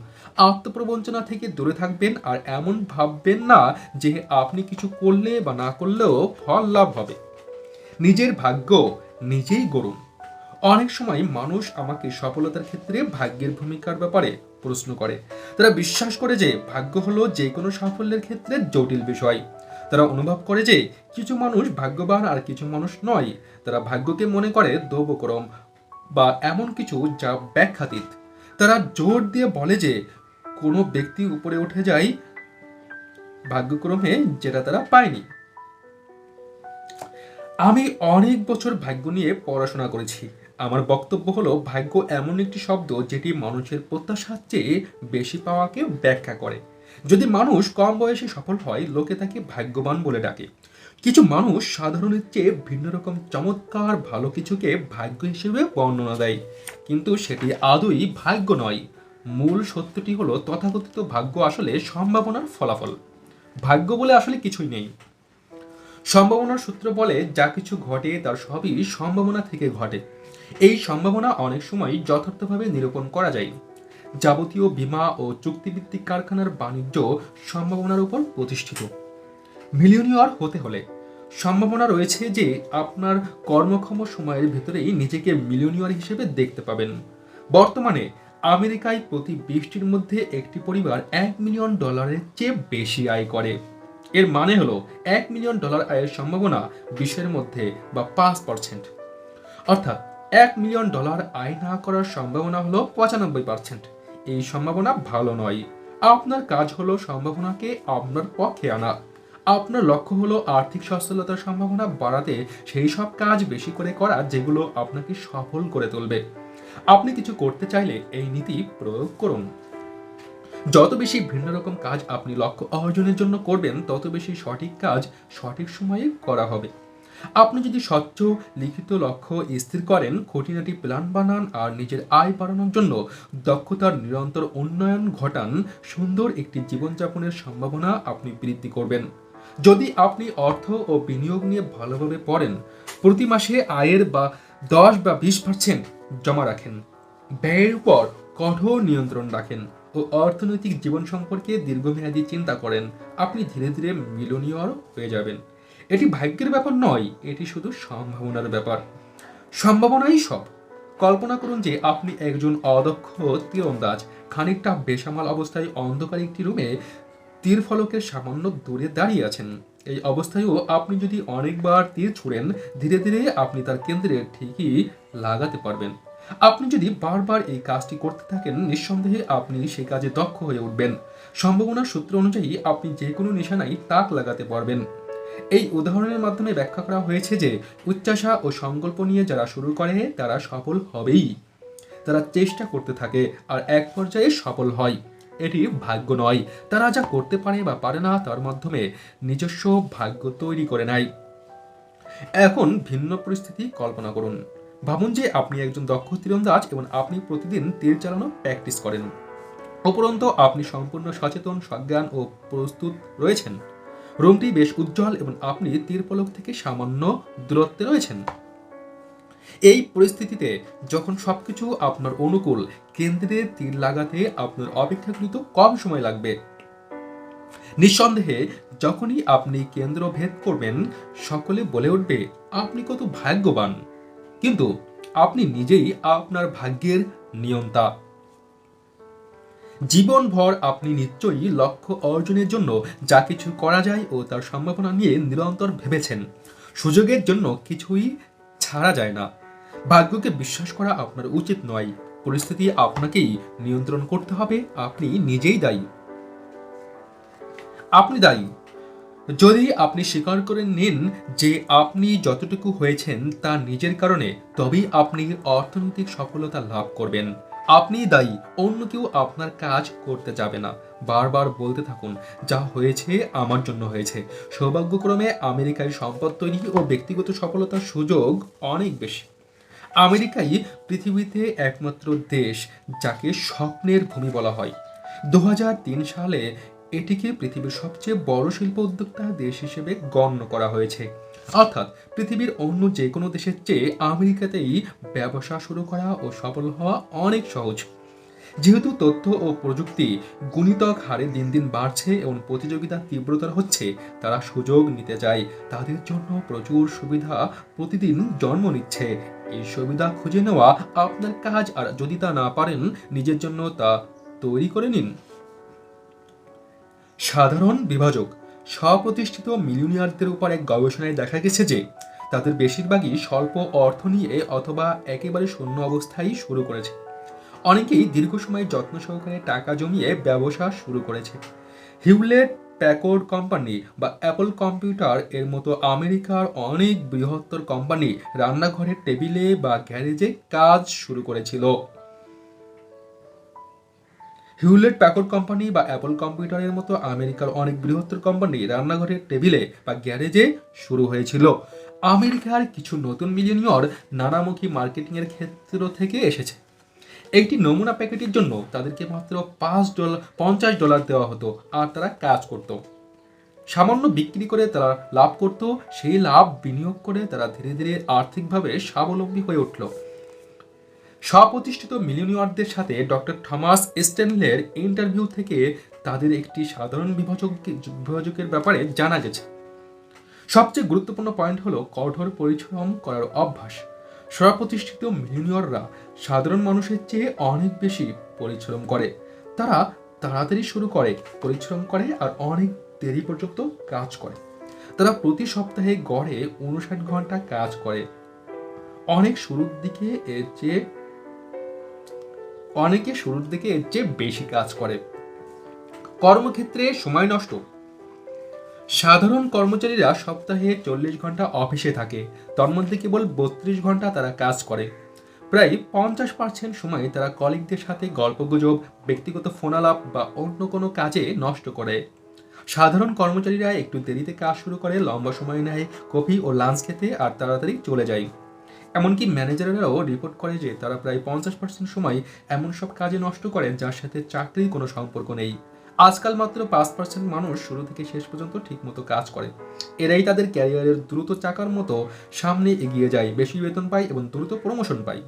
আত্মপ্রবঞ্চনা থেকে দূরে থাকবেন আর এমন ভাববেন না যে আপনি কিছু করলে বা না করলেও ফল লাভ হবে। নিজের ভাগ্য নিজেই গড়ুন। অনেক সময় মানুষ আমাকে সফলতার ক্ষেত্রে ভাগ্যের ভূমিকার ব্যাপারে প্রশ্ন করে। তারা বিশ্বাস করে যে ভাগ্য হলো যে কোনো সাফল্যের ক্ষেত্রে জটিল বিষয়। তারা অনুভব করে যে কিছু মানুষ ভাগ্যবান আর কিছু মানুষ নয়। তারা ভাগ্যকে মনে করে দৈবক্রম বা এমন কিছু যা ব্যাখ্যাতীত। তারা জোর দিয়ে বলে যে কোনো ব্যক্তি উপরে উঠে যায় ভাগ্যক্রমে, যেটা তারা পায়নি। আমি অনেক বছর ভাগ্য নিয়ে পড়াশোনা করেছি। আমার বক্তব্য হলো, ভাগ্য এমন একটি শব্দ যেটি মানুষের প্রত্যাশার চেয়ে বেশি পাওয়াকে ব্যাখ্যা করে। যদি মানুষ কম বয়সে সফল হয়, লোকে তাকে ভাগ্যবান বলে ডাকে। কিছু মানুষ সাধারণের চেয়ে ভিন্ন রকম চমৎকার ভালো কিছুকে ভাগ্য হিসেবে বর্ণনা দেয়, কিন্তু সেটি আদৌই ভাগ্য নয়। মূল সত্যটি হলো, তথাকথিত ভাগ্য আসলে সম্ভাবনার ফলাফল। ভাগ্য বলে আসলে কিছুই নেই। সম্ভাবনার সূত্র বলে, যা কিছু ঘটে তার সবই সম্ভাবনা থেকে ঘটে। এই সম্ভাবনা অনেক সময় যথার্থভাবে নিরূপণ করা যায়। যাবতীয় বীমা ও চুক্তিভিত্তিক কারখানার বাণিজ্য সম্ভাবনার উপর প্রতিষ্ঠিত। মিলিয়নিয়ার হতে হলে সম্ভাবনা রয়েছে যে আপনার কর্মক্ষম সময়ের ভেতরেই নিজেকে মিলিয়নিয়ার হিসেবে দেখতে পাবেন। বর্তমানে আমেরিকায় প্রতি 20টির মধ্যে একটি পরিবার $1 মিলিয়ন চেয়ে বেশি আয় করে। এর মানে হলো $1 মিলিয়ন আয়ের সম্ভাবনা 20-এর মধ্যে বা 5%। অর্থাৎ $1 মিলিয়ন আয় না করার সম্ভাবনা হলো 95%। এই সম্ভাবনা ভালো নয়। আপনার কাজ হলো সম্ভাবনাকে আপনার পক্ষে আনা। আপনার লক্ষ্য হলো আর্থিক সচ্ছলতার সম্ভাবনা বাড়াতে সেই সব কাজ বেশি করে করা যেগুলো আপনাকে সফল করে তুলবে। আপনি কিছু করতে চাইলে এই নীতি প্রয়োগ করুন। যত বেশি ভিন্ন রকম কাজ আপনি লক্ষ্য অর্জনের জন্য করবেন, তত বেশি সঠিক কাজ সঠিক সময়ে করা হবে। আপনি যদি স্বচ্ছ লিখিত লক্ষ্য স্থির করেন, খুঁটিনাটি প্ল্যান বানান আর নিজের আয় বাড়ানোর জন্য দক্ষতার নিরন্তর উন্নয়ন ঘটান, সুন্দর একটি জীবনযাপনের সম্ভাবনা আপনি বৃদ্ধি করবেন। যদি আপনি অর্থ ও বিনিয়োগ নিয়ে ভালোভাবে পড়েন, প্রতি মাসে আয়ের 10 বা 20% জমা রাখেন, ব্যয়ের উপর কঠোর নিয়ন্ত্রণ রাখেন ও অর্থনৈতিক জীবন সম্পর্কে দীর্ঘমেয়াদী চিন্তা করেন, আপনি ধীরে ধীরে মিলিয়নিয়ার হয়ে যাবেন। এটি ভাগ্যের ব্যাপার নয়, এটি শুধু সম্ভাবনার ব্যাপার। সম্ভাবনাই সব। কল্পনা করুন যে আপনি একজন অদক্ষ তীরন্দাজ, খানিকটা বেসামাল অবস্থায় অন্ধকার একটি রুমে তীর ফলকের সামান্য দূরে দাঁড়িয়ে আছেন। এই অবস্থায়ও আপনি যদি অনেকবার তীর ছুঁড়েন, ধীরে ধীরে আপনি তার কেন্দ্রে ঠিকই লাগাতে পারবেন। আপনি যদি বারবার এই কাজটি করতে থাকেন, নিঃসন্দেহে আপনি সেই কাজে দক্ষ হয়ে উঠবেন। সম্ভাবনার সূত্র অনুযায়ী আপনি যে কোনো নিশানায় তাক লাগাতে পারবেন। এই উদাহরণের মাধ্যমে ব্যাখ্যা করা হয়েছে যে উচ্চাশা ও সংকল্প নিয়ে যারা শুরু করে তারা সফল হবেই। তারা চেষ্টা করতে থাকে আর এক পর্যায়ে সফল হয়। এটি ভাগ্য নয়। তারা যা করতে পারে বা পারে না তার মাধ্যমে নিজস্ব ভাগ্য তৈরি করে নেয়। এখন ভিন্ন পরিস্থিতি কল্পনা করুন। ভাবুন যে আপনি একজন দক্ষ তীরন্দাজ এবং আপনি প্রতিদিন তীর চালানো প্র্যাকটিস করেন। উপরন্তু আপনি সম্পূর্ণ সচেতন, সজ্ঞান ও প্রস্তুত রয়েছেন। রুমটি বেশ উজ্জ্বল এবং আপনি তীর ফলক থেকে সামান্য দূরত্বে রয়েছেন। এই পরিস্থিতিতে যখন সবকিছু আপনার অনুকূল, কেন্দ্রে তীর লাগাতে আপনার অপেক্ষাকৃত কম সময় লাগবে। নিঃসন্দেহে যখনই আপনি কেন্দ্র ভেদ করবেন, সকলে বলে উঠবে, আপনি কত ভাগ্যবান। কিন্তু আপনি নিজেই আপনার ভাগ্যের নিয়ন্তা। জীবনভর আপনি নিশ্চয়ই লক্ষ্য অর্জনের জন্য যা কিছু করা যায় ও তার সম্ভাবনা নিয়ে নিরন্তর ভেবেছেন। সুযোগের জন্য কিছুই ছাড়া যায় না। ভাগ্যকে বিশ্বাস করা আপনার উচিত নয়। পরিস্থিতি আপনাকেই নিয়ন্ত্রণ করতে হবে। আপনি নিজেই দায়ী। আপনি দায়ী যদি আপনি স্বীকার করে নিন যে আপনি যতটুকু হয়েছেন তা নিজের কারণে, তবেই আপনি অর্থনৈতিক সফলতা লাভ করবেন। আপনি দায়ী, অন্য কেউ আপনার কাজ করতে যাবে না। বারবার বলতে থাকুন, যা হয়েছে আমার জন্য হয়েছে। সৌভাগ্যক্রমে আমেরিকায় সম্পদ তৈরি ও ব্যক্তিগত সফলতার সুযোগ অনেক বেশি। আমেরিকাই পৃথিবীতে একমাত্র দেশ যাকে স্বপ্নের ভূমি বলা হয়। 2003 সালে এটিকে পৃথিবীর সবচেয়ে বড় শিল্প উদ্যোক্তা দেশ হিসেবে গণ্য করা হয়েছে। অর্থাৎ পৃথিবীর অন্য যে কোনো দেশের চেয়ে আমেরিকাতেই ব্যবসা শুরু করা ও সফল হওয়া অনেক সহজ। যেহেতু তথ্য ও প্রযুক্তি গুণিতক হারে দিন দিন বাড়ছে এবং প্রতিযোগিতা তীব্রতর হচ্ছে, তারা সুযোগ নিতে চায়। তাদের জন্য প্রচুর সুবিধা প্রতিদিন জন্ম নিচ্ছে। এই সুবিধা খুঁজে নেওয়া আপনার কাজ, আর যদি তা না পারেন, নিজের জন্য তা তৈরি করে নিন। সাধারণ বিভাজক। স্বপ্রতিষ্ঠিত মিলিয়নিয়ারদের উপর এক গবেষণায় দেখা গেছে যে তাদের বেশিরভাগই স্বল্প অর্থ নিয়ে অথবা একেবারে শূন্য অবস্থায় শুরু করেছে। অনেকেই দীর্ঘ সময় যত্ন সহকারে টাকা জমিয়ে ব্যবসা শুরু করেছে। হিউলেট প্যাকর্ড কোম্পানি বা অ্যাপল কম্পিউটার এর মতো আমেরিকার অনেক বৃহত্তর কোম্পানি রান্নাঘরের টেবিলে বা গ্যারেজে কাজ শুরু করেছিল। হিউলেট প্যাকর্ড কোম্পানি বা অ্যাপল কম্পিউটারের মতো আমেরিকার অনেক বৃহত্তর কোম্পানি রান্নাঘরের টেবিলে বা গ্যারেজে শুরু হয়েছিল। আমেরিকার কিছু নতুন মিলিয়নিয়র নানামুখী মার্কেটিংয়ের ক্ষেত্র থেকে এসেছে। একটি নমুনা প্যাকেটের জন্য তাদেরকে মাত্র $50 দেওয়া হতো আর তারা কাজ করত। সামান্য বিক্রি করে তারা লাভ করত, সেই লাভ বিনিয়োগ করে তারা ধীরে ধীরে আর্থিকভাবে স্বাবলম্বী হয়ে উঠল। স্বপ্রতিষ্ঠিত মিলিয়নিয়ারদের সাথে ডক্টর থমাস স্ট্যানলের ইন্টারভিউ থেকে তাদের একটি সাধারণ বিভাজকের ব্যাপারে জানা গেছে। সবচেয়ে গুরুত্বপূর্ণ পয়েন্ট হলো কঠোর পরিশ্রম করার অভ্যাস। স্বপ্রতিষ্ঠিত মিলিয়নিয়াররা সাধারণ মানুষের চেয়ে অনেক বেশি পরিশ্রম করে। তারা তাড়াতাড়ি শুরু করে, পরিশ্রম করে আর অনেক দেরি পর্যন্ত কাজ করে। তারা প্রতি সপ্তাহে গড়ে 59 ঘন্টা কাজ করে। অনেকে শুরুর দিকে এর চেয়ে বেশি কাজ করে। কর্মক্ষেত্রে সময় নষ্ট। সাধারণ কর্মচারীরা সপ্তাহে 40 ঘন্টা অফিসে থাকে, তন্মধ্যে কেবল 32 ঘন্টা তারা কাজ করে। প্রায় 50% সময় তারা কলিগদের সাথে গল্পগুজব, ব্যক্তিগত ফোনালাপ বা অন্য কোনো কাজে নষ্ট করে। সাধারণ কর্মচারীরা একটু দেরিতে কাজ শুরু করে, লম্বা সময় নেয় কফি ও লাঞ্চ খেতে আর তাড়াতাড়ি চলে যায়। এমনকি ম্যানেজাররাও রিপোর্ট করে যে তারা প্রায় 50% সময় এমন সব কাজে নষ্ট করেন যার সাথে চাকরির কোনো সম্পর্ক নেই। আজকাল মাত্র 5% মানুষ শুরু থেকে শেষ পর্যন্ত ঠিকমতো কাজ করে। এরাই তাদের ক্যারিয়ারের দ্রুত চাকার মতো সামনে এগিয়ে যায়, বেশি বেতন পায় এবং দ্রুত প্রমোশন পায়।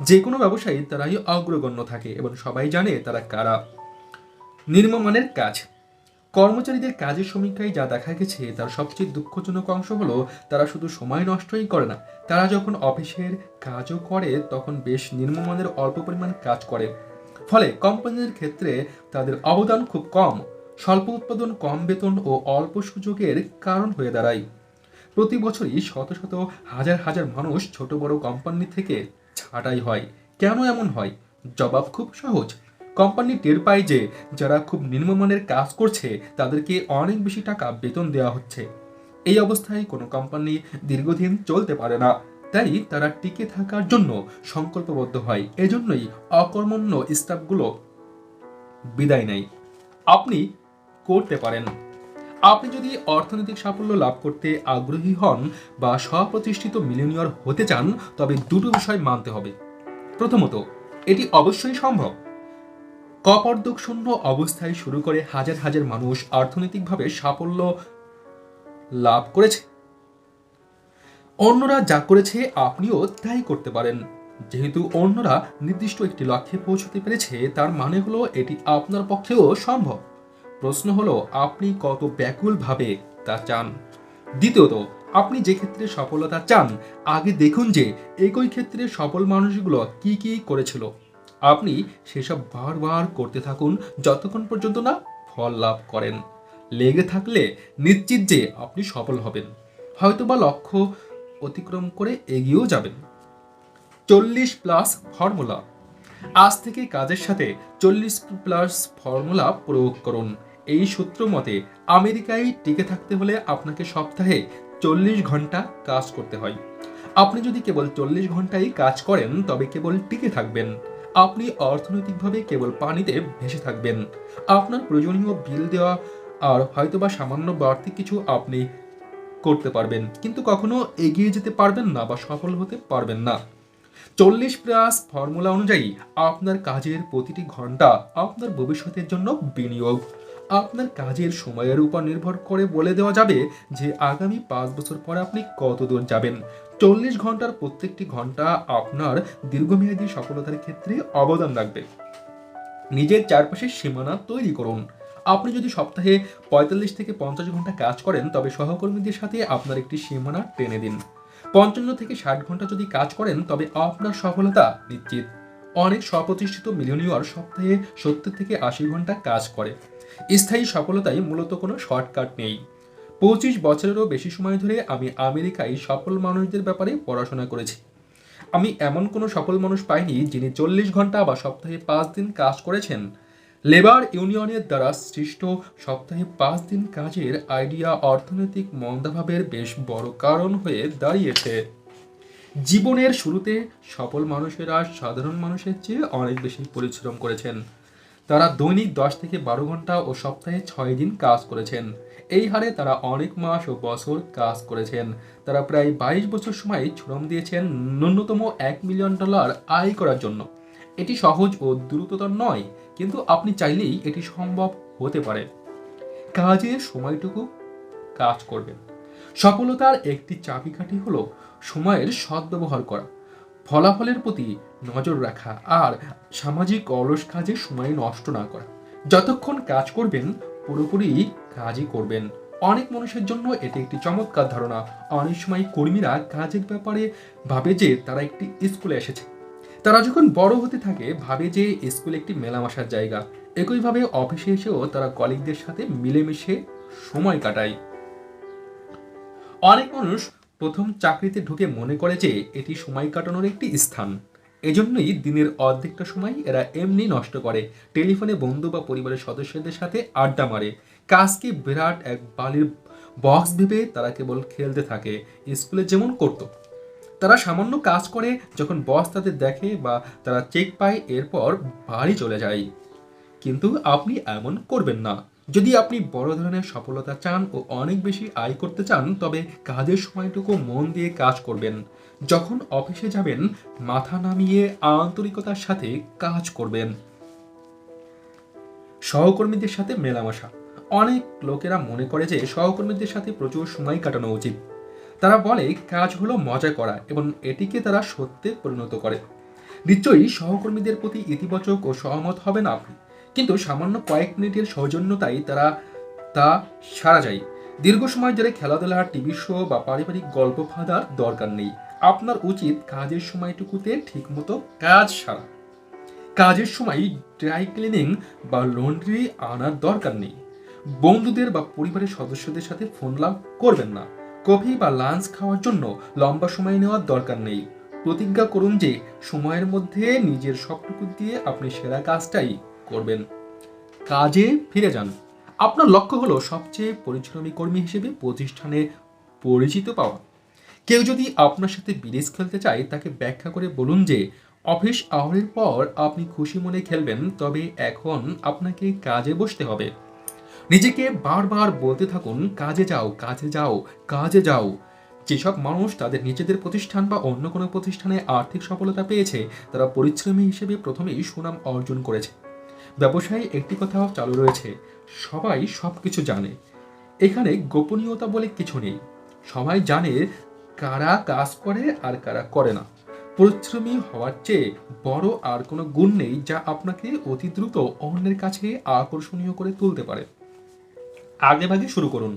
যে কোনো ব্যবসায়ী তারাই অগ্রগণ্য থাকে এবং সবাই জানে তারা কারা। নিম্নমানের কাজ। কর্মচারীদের কাজের সমীক্ষায় যা দেখা গেছে তার সবচেয়ে দুঃখজনক অংশ হলো তারা শুধু সময় নষ্টই করে না, তারা যখন অফিসের কাজও করে তখন বেশ নিম্নমানের অল্প পরিমাণ কাজ করে। ফলে কোম্পানির ক্ষেত্রে তাদের অবদান খুব কম, স্বল্প উৎপাদন, কম বেতন ও অল্প সুযোগের কারণ হয়ে দাঁড়ায়। প্রতি বছরই শত শত হাজার হাজার মানুষ ছোট বড় কোম্পানি থেকে ছাঁটাই হয়। কেন এমন হয়? জবাব খুব সহজ। কোম্পানি টের পায় যে যারা খুব নিম্নমানের কাজ করছে তাদেরকে অনেক বেশি টাকা বেতন দেওয়া হচ্ছে। এই অবস্থায় কোনো কোম্পানি দীর্ঘদিন চলতে পারে না, তাই তারা টিকে থাকার জন্য সংকল্পবদ্ধ হয়। এজন্যই অকর্মণ্য স্টাফগুলো বিদায় নেয়। আপনি করতে পারেন। আপনি যদি অর্থনৈতিক সাফল্য লাভ করতে আগ্রহী হন বা স্বপ্রতিষ্ঠিত মিলিয়নিয়ার হতে চান, তবে দুটো বিষয় মানতে হবে। প্রথমত, এটি অবশ্যই সম্ভব। কপর্দকশূন্য অবস্থায় শুরু করে হাজার হাজার মানুষ অর্থনৈতিকভাবে সাফল্য লাভ করেছে। অন্যরা যা করেছে আপনিও তাই করতে পারেন। যেহেতু অন্যরা নির্দিষ্ট একটি লক্ষ্যে পৌঁছতে পেরেছে, তার মানে হলো এটি আপনার পক্ষেও সম্ভব। প্রশ্ন হলো আপনি কত ব্যাকুলভাবে তা চান। দ্বিতীয়ত, আপনি যে ক্ষেত্রে সফলতা চান, আগে দেখুন যে একই ক্ষেত্রে সফল মানুষগুলো কি কি করেছিল। আপনি সেসব বারবার করতে থাকুন যতক্ষণ পর্যন্ত না ফল লাভ করেন। লেগে থাকলে নিশ্চিত যে আপনি সফল হবেন, হয়তোবা লক্ষ্য অতিক্রম করে এগিয়েও যাবেন। 40+ ফর্মুলা। আজ থেকে কাজের সাথে 40+ ফর্মুলা প্রয়োগ করুন। এই সূত্র মতে আমেরিকায় টিকে থাকতে হলে আপনাকে সপ্তাহে 40 ঘন্টা কাজ করতে হয়। আপনি যদি কেবল 40 ঘন্টাই কাজ করেন তবে কেবল টিকে থাকবেন। আপনি অর্থনৈতিকভাবে কেবল পানিতে ভেসে থাকবেন। আপনার প্রয়োজনীয় বিল দেওয়া আর হয়তোবা সামান্য বাড়তি কিছু আপনি করতে পারবেন, কিন্তু কখনো এগিয়ে যেতে পারবেন না বা সফল হতে পারবেন না। 40+ ফর্মুলা অনুযায়ী আপনার কাজের প্রতিটি ঘন্টা আপনার ভবিষ্যতের জন্য বিনিয়োগ। আপনার কাজের সময়ের উপর নির্ভর করে বলে দেওয়া যাবে যে আগামী 5 বছর পরে আপনি কত দূর যাবেন। 40 ঘন্টার প্রত্যেকটি ঘন্টা আপনার দীর্ঘমেয়াদী সফলতার ক্ষেত্রে অবদান রাখবে। নিজের চারপাশের সীমানা তৈরি করুন। আপনি যদি সপ্তাহে 45 থেকে 50 ঘন্টা কাজ করেন তবে সহকর্মীদের সাথে আপনার একটি সীমানা টেনে দিন। 55 থেকে 60 ঘন্টা যদি কাজ করেন তবে আপনার সফলতা নিশ্চিত। অনেক স্বপ্রতিষ্ঠিত মিলিয়নিয়ার সপ্তাহে 70 থেকে 80 ঘন্টা কাজ করে। স্থায়ী সফলতায় মূলত কোনো শর্টকাট নেই। 25 বছরেরও বেশি সময় ধরে আমি আমেরিকায় সফল মানুষদের ব্যাপারে পড়াশোনা করেছি। আমি এমন কোনো সফল মানুষ পাইনি যিনি 40 ঘন্টা বা সপ্তাহে 5 দিন কাজ করেছেন। লেবার ইউনিয়নের দ্বারা সৃষ্ট সপ্তাহে 5 দিন কাজের আইডিয়া অর্থনৈতিক মন্দাভাবের বেশ বড় কারণ হয়ে দাঁড়িয়েছে। জীবনের শুরুতে সফল মানুষেরা সাধারণ মানুষের চেয়ে অনেক বেশি পরিশ্রম করেছেন। তারা দৈনিক 10 থেকে 12 ঘন্টা ও সপ্তাহে 6 দিন কাজ করেছেন। এই হারে তারা অনেক মাস ও বছর কাজ করেছেন। তারা প্রায় 22 বছর সময় শ্রম দিয়েছেন ন্যূনতম $1 মিলিয়ন আয় করার জন্য। এটি সহজ ও দ্রুততর নয়, কিন্তু আপনি চাইলেই এটি সম্ভব হতে পারে। কাজের সময়টুকু কাজ করবেন। সফলতার একটি চাবিকাঠি হলো সময়ের সদ্ব্যবহার করা, ফলাফলের প্রতি নজর রাখা আর সামাজিক অলস কাজে সময় নষ্ট না করা। যতক্ষণ কাজ করবেন পুরোপুরি কাজই করবেন। অনেক মানুষের জন্য এটি একটি চমৎকার ধারণা। অনেক সময় কর্মীরা কাজের ব্যাপারে ভাবে যে তারা একটি স্কুলে এসেছে। তারা যখন বড় হতে থাকে ভাবে যে স্কুল একটি মেলামেশার জায়গা। একইভাবে অফিসে এসেও তারা কলিগদের সাথে মিলেমিশে সময় কাটায়। অনেক মানুষ প্রথম চাকরিতে ঢুকে মনে করে যে এটি সময় কাটানোর একটি স্থান। এজন্যই দিনের অর্ধেকটা সময় এরা এমনি নষ্ট করে, টেলিফোনে বন্ধু বা পরিবারের সদস্যদের সাথে আড্ডা মারে। কাজকে বিরাট এক বালির বক্স ভেবে তারা কেবল খেলতে থাকে, স্কুলে যেমন করতো। তারা সামান্য কাজ করে, যখন বস তাদের দেখে বা তারা চেক পায় এরপর বাড়ি চলে যায়। কিন্তু আপনি এমন করবেন না। যদি আপনি বড় ধরনের সফলতা চান ও অনেক বেশি আয় করতে চান, তবে কাজের সময়টুকু মন দিয়ে কাজ করবেন। যখন অফিসে যাবেন মাথা নামিয়ে আন্তরিকতার সাথে কাজ করবেন। সহকর্মীদের সাথে মেলামেশা। অনেক লোকেরা মনে করে যে সহকর্মীদের সাথে প্রচুর সময় কাটানো উচিত। তারা বলে কাজ হলো মজা করা এবং এটিকে তারা সত্যে পরিণত করে। নিশ্চয়ই সহকর্মীদের প্রতি ইতিবাচক ও সহমত হবেন আপনি, কিন্তু সামান্য কয়েক মিনিটের সৌজন্যতাই তা সারা যায়। দীর্ঘ সময় ধরে খেলাধুলা, টিভি শো বা পারিবারিক গল্প ফাঁদার দরকার নেই। আপনার উচিত কাজের সময়টুকুতে ঠিকমতো কাজ সারা। কাজের সময় ড্রাই ক্লিনিং বা লন্ড্রি আনার দরকার নেই। বন্ধুদের বা পরিবারের সদস্যদের সাথে ফোন লাভ করবেন না। কফি বা লাঞ্চ খাওয়ার জন্য লম্বা সময় নেওয়ার দরকার নেই। প্রতিজ্ঞা করুন যে সময়ের মধ্যে নিজের সবটুকু দিয়ে আপনি সেরা কাজটাই করবেন। কাজে ফিরে যান। আপনার লক্ষ্য হলো সবচেয়ে পরিশ্রমী কর্মী হিসেবে প্রতিষ্ঠানে পরিচিত পাওয়া। কেউ যদি আপনার সাথে বিদেশ খেলতে চায়, তাকে ব্যাখ্যা করে বলুন যে অফিস আওয়ারের পর আপনি খুশি মনে খেলবেন, তবে এখন আপনাকে কাজে বসতে হবে। নিজেকে বারবার বলতে থাকুন, কাজে যাও, কাজে যাও, কাজে যাও। যেসব মানুষ তাদের নিজেদের প্রতিষ্ঠান বা অন্য কোনো প্রতিষ্ঠানে আর্থিক সফলতা পেয়েছে, তারা পরিশ্রমী হিসেবে প্রথমেই সুনাম অর্জন করেছে। ব্যবসায় একটি কথাও চালু রয়েছে, সবাই সবকিছু জানে। এখানে গোপনীয়তা বলে কিছু নেই। সবাই জানে কারা কাজ করে আর কারা করে না। পরিশ্রমী হওয়ার চেয়ে বড় আর কোনো গুণ নেই যা আপনাকে অতি দ্রুত অন্যের কাছে আকর্ষণীয় করে তুলতে পারে। আগে ভাগে শুরু করুন।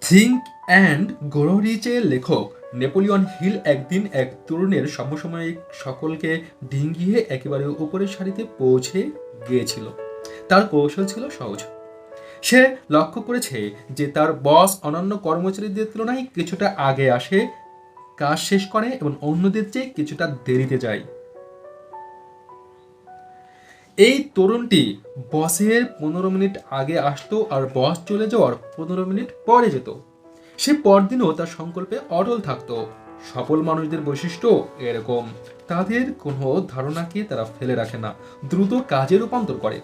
থিঙ্ক অ্যান্ড গ্রো রিচের লেখক নেপোলিয়ন হিল একদিন এক তরুণের সমসাময়িক সকলকে ডিঙ্গিয়ে একেবারে উপরের সারিতে পৌঁছে গিয়েছিল। তার কৌশল ছিল সহজ। সে লক্ষ্য করেছে যে তার বস অন্যান্য কর্মচারীদের তুলনায় কিছুটা আগে আসে, কাজ শেষ করে এবং অন্যদের চেয়ে কিছুটা দেরিতে যায়। এই তরুণটি বসের 15 মিনিট আগে আসতো আর বস চলে যাওয়ার 15 মিনিট পরে যেত। সে পরদিনও তার সংকল্পে অটল থাকতো। সফল মানুষদের বৈশিষ্ট্য এরকম, তাদের কোনো ধারণাকে তারা ফেলে রাখে না, দ্রুত কাজে রূপান্তর করে।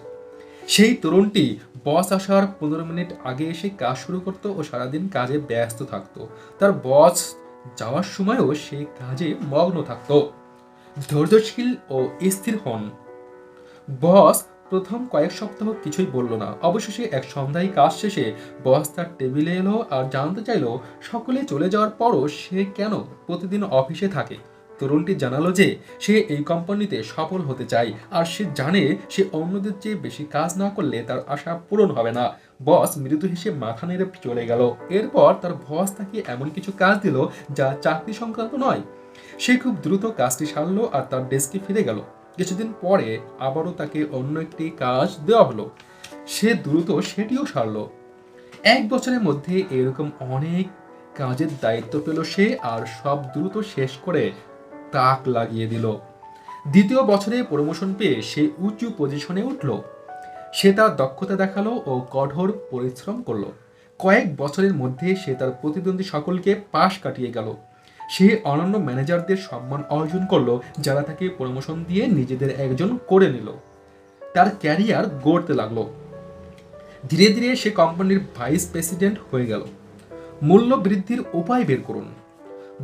সেই তরুণটি বস আসার 15 মিনিট আগে এসে কাজ শুরু করত ও সারাদিন কাজে ব্যস্ত থাকতো। তার বস যাওয়ার সময়ও সে কাজে মগ্ন থাকতো। ধৈর্যশীল ও স্থির হন। বস প্রথম কয়েক সপ্তাহ কিছুই বলল না। অবশেষে এক সন্ধ্যায় কাজ শেষে বস তার টেবিলে এলো আর জানতে চাইলো সকলে চলে যাওয়ার পরও সে কেন প্রতিদিন অফিসে থাকে। তরুণটি জানালো যে সে এই কোম্পানিতে সফল হতে চায় আর সে জানে সে অন্যদের চেয়ে বেশি কাজ না করলে তার আশা পূরণ হবে না। বস মৃদু হেসে মাথা নেড়ে চলে গেল। এরপর তার বস তাকে এমন কিছু কাজ দিল যা চাকরি সংক্রান্ত নয়। সে খুব দ্রুত কাজটি সারলো আর তার ডেস্কে ফিরে গেল। কিছুদিন পরে আবারও তাকে অন্য একটি কাজ দেওয়া হলো। সে দ্রুত সেটিও সারলো। 1 বছরের মধ্যে এরকম অনেক কাজের দায়িত্ব পেল সে আর সব দ্রুত শেষ করে তাক লাগিয়ে দিল। দ্বিতীয় বছরে প্রমোশন পেয়ে সে উঁচু পজিশনে উঠল। সে তার দক্ষতা দেখালো ও কঠোর পরিশ্রম করলো। কয়েক বছরের মধ্যে সে তার প্রতিদ্বন্দ্বী সকলকে পাশ কাটিয়ে গেল। সে অন্যান্য ম্যানেজারদের সম্মান অর্জন করলো, যারা তাকে প্রমোশন দিয়ে নিজেদের একজন করে নিল। তার ক্যারিয়ার গড়তে লাগলো। ধীরে ধীরে সে কোম্পানির ভাইস প্রেসিডেন্ট হয়ে গেল। মূল্য বৃদ্ধির উপায় বের করুন।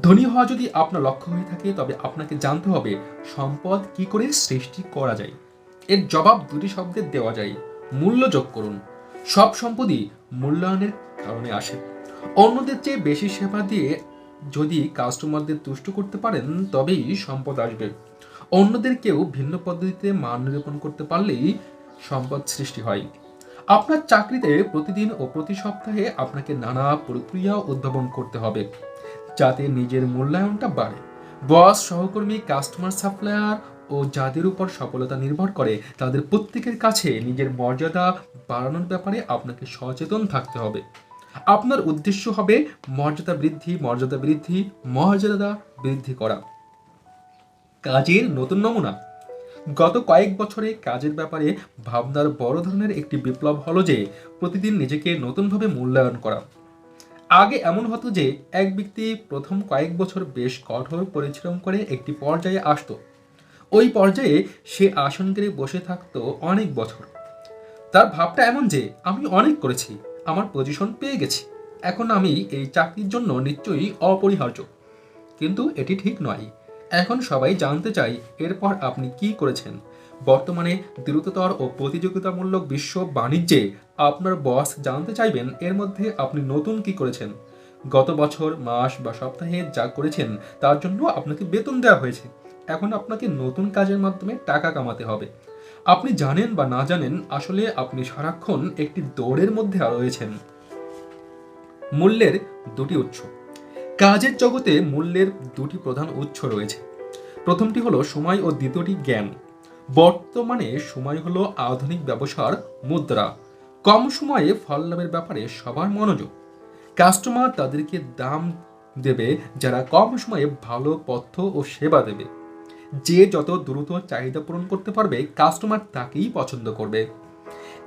ধনী হওয়া যদি আপনার লক্ষ্য হয়ে থাকে, তবে আপনাকে জানতে হবে সম্পদ কি করে সৃষ্টি করা যায়। এর জবাব দুটি শব্দে দেওয়া যায়: মূল্য যোগ করুন। সব সম্পদই মূল্যায়নের কারণে আসে। অন্যদের চেয়ে বেশি সেবা দিয়ে যদি কাস্টমারদের তুষ্ট করতে পারেন, তবেই সম্পদ আসবে। অন্যদেরকেও ভিন্ন পদ্ধতিতে মান নিরূপণ করতে পারলেই সম্পদ সৃষ্টি হয়। আপনার চাকরিতে প্রতিদিন ও প্রতি সপ্তাহে আপনাকে নানা প্রক্রিয়া উদ্ভাবন করতে হবে, যাতে নিজের মূল্যায়নটা বাড়ে। বস, সহকর্মী, কাস্টমার, সাপ্লায়ার ও যাদের উপর সফলতা নির্ভর করে, তাদের প্রত্যেকের কাছে নিজের মর্যাদা বাড়ানোর ব্যাপারে আপনাকে সচেতন থাকতে হবে। আপনার উদ্দেশ্য হবে মর্যাদা বৃদ্ধি, মর্যাদা বৃদ্ধি, মর্যাদা বৃদ্ধি করা। কাজের নতুন নমুনা। গত কয়েক বছরে কাজের ব্যাপারে ভাবনার বড় ধরনের একটি বিপ্লব হলো যে প্রতিদিন নিজেকে নতুনভাবে মূল্যায়ন করা। আগে এমন হতো যে এক ব্যক্তি প্রথম কয়েক বছর বেশ কঠোর পরিশ্রম করে একটি পর্যায়ে আসতো। ওই পর্যায়ে সে আসন গেড়ে বসে থাকতো অনেক বছর। তার ভাবটা এমন যে, আমি অনেক করেছি, আমার পজিশন পেয়ে গেছি, এখন আমি এই চাকরির জন্য নিশ্চয়ই অপরিহার্য। কিন্তু এটি ঠিক নয়। এখন সবাই জানতে চায় এরপর আপনি কি করেছেন। বর্তমানে দ্রুততর ও প্রতিযোগিতামূলক বিশ্ব বাণিজ্যে আপনার বস জানতে চাইবেন এর মধ্যে আপনি নতুন কি করেছেন। গত বছর, মাস বা সপ্তাহে যা করেছেন তার জন্য আপনাকে বেতন দেওয়া হয়েছে। এখন আপনাকে নতুন কাজের মাধ্যমে টাকা কামাতে হবে। আপনি জানেন বা না জানেন, আসলে আপনি সারাক্ষণ একটি দৌড়ের মধ্যে রয়েছেন। মূল্যের দুটি উৎস। কাজের জগতে মূল্যের দুটি প্রধান উৎস রয়েছে। প্রথমটি হলো সময় ও দ্বিতীয়টি জ্ঞান। বর্তমানে সময় হলো আধুনিক ব্যবসার মুদ্রা। কম সময়ে ফল লাভের ব্যাপারে সবার মনোযোগ। কাস্টমার তাদেরকে দাম দেবে যারা কম সময়ে ভালো পথ্য ও সেবা দেবে। যে যত দ্রুত চাহিদা পূরণ করতে পারবে, কাস্টমার তাকেই পছন্দ করবে।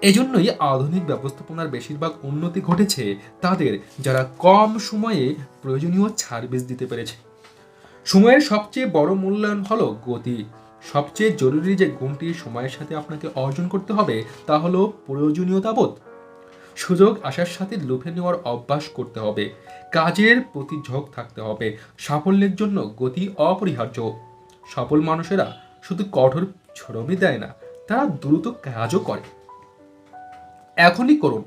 এজন্যই আধুনিক ব্যবস্থাপনার বেশিরভাগ উন্নতি ঘটেছে তাদের, যারা কম সময়ে প্রয়োজনীয় সার্ভিস দিতে পেরেছে। সময়ের সবচেয়ে বড় মূল্যায়ন হলো গতি। সবচেয়ে জরুরি যে গুণটি সময়ের সাথে আপনাকে অর্জন করতে হবে তা হলো প্রয়োজনীয়তাবোধ। সুযোগ আসার সাথে লুফে নেওয়ার অভ্যাস করতে হবে। কাজের প্রতি ঝোঁক থাকতে হবে। সাফল্যের জন্য গতি অপরিহার্য। সফল মানুষেরা শুধু কঠোর শ্রমই দেয় না, তারা দ্রুত কাজও করে। এখনই করুন।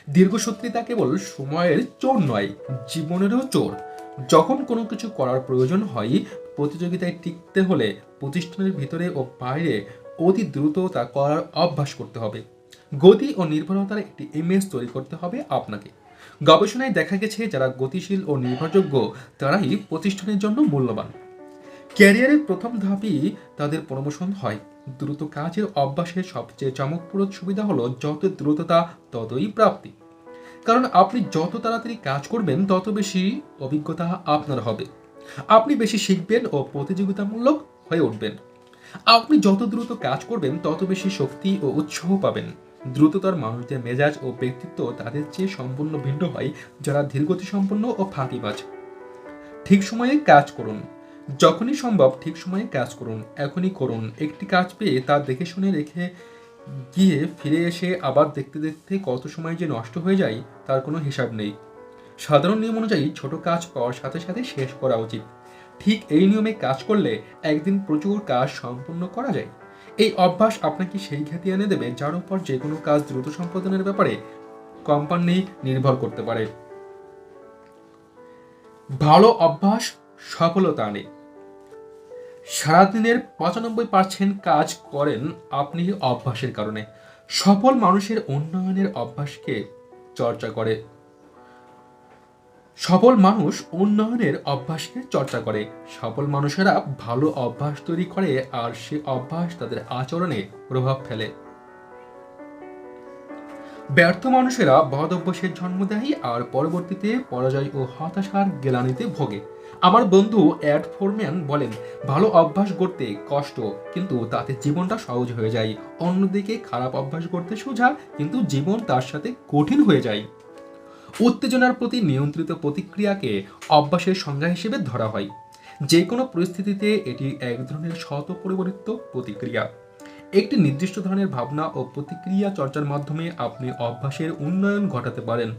দীর্ঘসূত্রিতা কেবল সময়ের চোর নয়, জীবনেরও চোর। যখন কোনো কিছু করার প্রয়োজন হয়, প্রতিযোগিতায় টিকতে হলে প্রতিষ্ঠানের ভিতরে ও বাইরে অতি দ্রুত তা করার অভ্যাস করতে হবে। গতি ও নির্ভরতার একটি ইমেজ তৈরি করতে হবে আপনাকে। গবেষণায় দেখা গেছে, যারা গতিশীল ও নির্ভরযোগ্য তারাই প্রতিষ্ঠানের জন্য মূল্যবান। ক্যারিয়ারের প্রথম ধাপই তাদের প্রমোশন হয়। দ্রুত কাজের অভ্যাসের সবচেয়ে চমকপ্রদ সুবিধা হলো যত দ্রুততা ততই প্রাপ্তি। কারণ আপনি যত তাড়াতাড়ি কাজ করবেন, তত বেশি অভিজ্ঞতা আপনার হবে। আপনি বেশি শিখবেন ও প্রতিযোগিতামূলক হয়ে উঠবেন। আপনি যত দ্রুত কাজ করবেন, তত বেশি শক্তি ও উৎসাহ পাবেন। দ্রুততার মানুষদের মেজাজ ও ব্যক্তিত্ব তাদের চেয়ে সম্পূর্ণ ভিন্ন হয়, যারা ধীরগতি সম্পন্ন ও ফাঁকিবাজ। ঠিক সময়ে কাজ করুন। যখনই সম্ভব ঠিক সময়ে কাজ করুন। এখনই করুন। একটি কাজ পেয়ে তা দেখে শুনে রেখে গিয়ে ফিরে এসে আবার দেখতে দেখতে কত সময় যে নষ্ট হয়ে যায় তার কোনো হিসাব নেই। সাধারণ নিয়ম অনুযায়ী ছোট কাজ পাওয়ার সাথে সাথে শেষ করা উচিত। ঠিক এই নিয়মে কাজ করলে একদিন প্রচুর কাজ সম্পূর্ণ করা যায়। এই অভ্যাস আপনাকে সেই খ্যাতি এনে দেবে যার উপর যে কোনো কাজ দ্রুত সম্পাদনের ব্যাপারে কোম্পানি নির্ভর করতে পারে। ভালো অভ্যাস সফলতা আনে। সারাদিনের 95% কাজ করেন আপনি অভ্যাসের কারণে। সফল মানুষের উন্নয়নের অভ্যাসকে চর্চা করে। সফল মানুষ উন্নয়নের অভ্যাসকে চর্চা করে। সফল মানুষেরা ভালো অভ্যাস তৈরি করে আর সে অভ্যাস তাদের আচরণে প্রভাব ফেলে। ব্যর্থ মানুষেরা বদ অভ্যাসের জন্ম দেয় আর পরবর্তীতে পরাজয় ও হতাশার গ্লানিতে ভোগে। আমার বন্ধু অ্যাড ফোরম্যান বলেন, ভালো অভ্যাস গড়তে কষ্ট, কিন্তু তাতে জীবনটা সহজ হয়ে যায়। অন্যদিকে খারাপ অভ্যাস গড়তে সোজা, কিন্তু জীবন তার সাথে কঠিন হয়ে যায়। উত্তেজনার প্রতি নিয়ন্ত্রিত প্রতিক্রিয়াকে অভ্যাসের সংজ্ঞা হিসেবে ধরা হয়। যে কোনো পরিস্থিতিতে এটি এক ধরনের স্বতঃপরিবর্তিত প্রতিক্রিয়া। একটি নির্দিষ্ট ধরনের ভাবনা ও প্রতিক্রিয়া চর্চার মাধ্যমে আপনি অভ্যাসের উন্নয়ন ঘটাতে পারেন।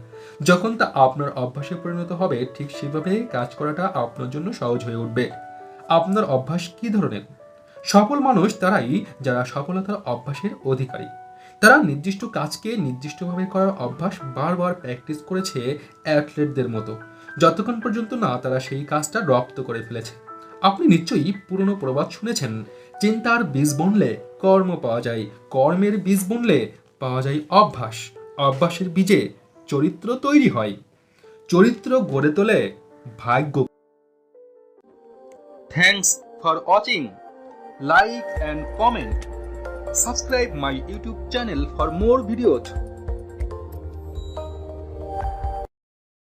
যখন তা আপনার অভ্যাসে পরিণত হবে, ঠিক সেভাবে কাজ করাটা আপনার জন্য সহজ হয়ে উঠবে। আপনার অভ্যাস কী ধরনের? সফল মানুষ তারাই যারা সফলতার অভ্যাসের অধিকারী। তারা নির্দিষ্ট কাজকে নির্দিষ্টভাবে করার অভ্যাস বারবার প্র্যাকটিস করেছে, অ্যাথলেটদের মতো, যতক্ষণ পর্যন্ত না তারা সেই কাজটা রপ্ত করে ফেলেছে। আপনি নিশ্চয়ই পুরনো প্রবাদ শুনেছেন, চিন্তার বীজ বুনলে কর্ম পাওয়া যায়, কর্মের বীজ বুনলে পাওয়া যায় অভ্যাস, অভ্যাসের বীজে চরিত্র তৈরি হয়, চরিত্র গড়ে তোলে ভাগ্য। Thanks for watching. Like and comment. Subscribe my YouTube channel for more videos.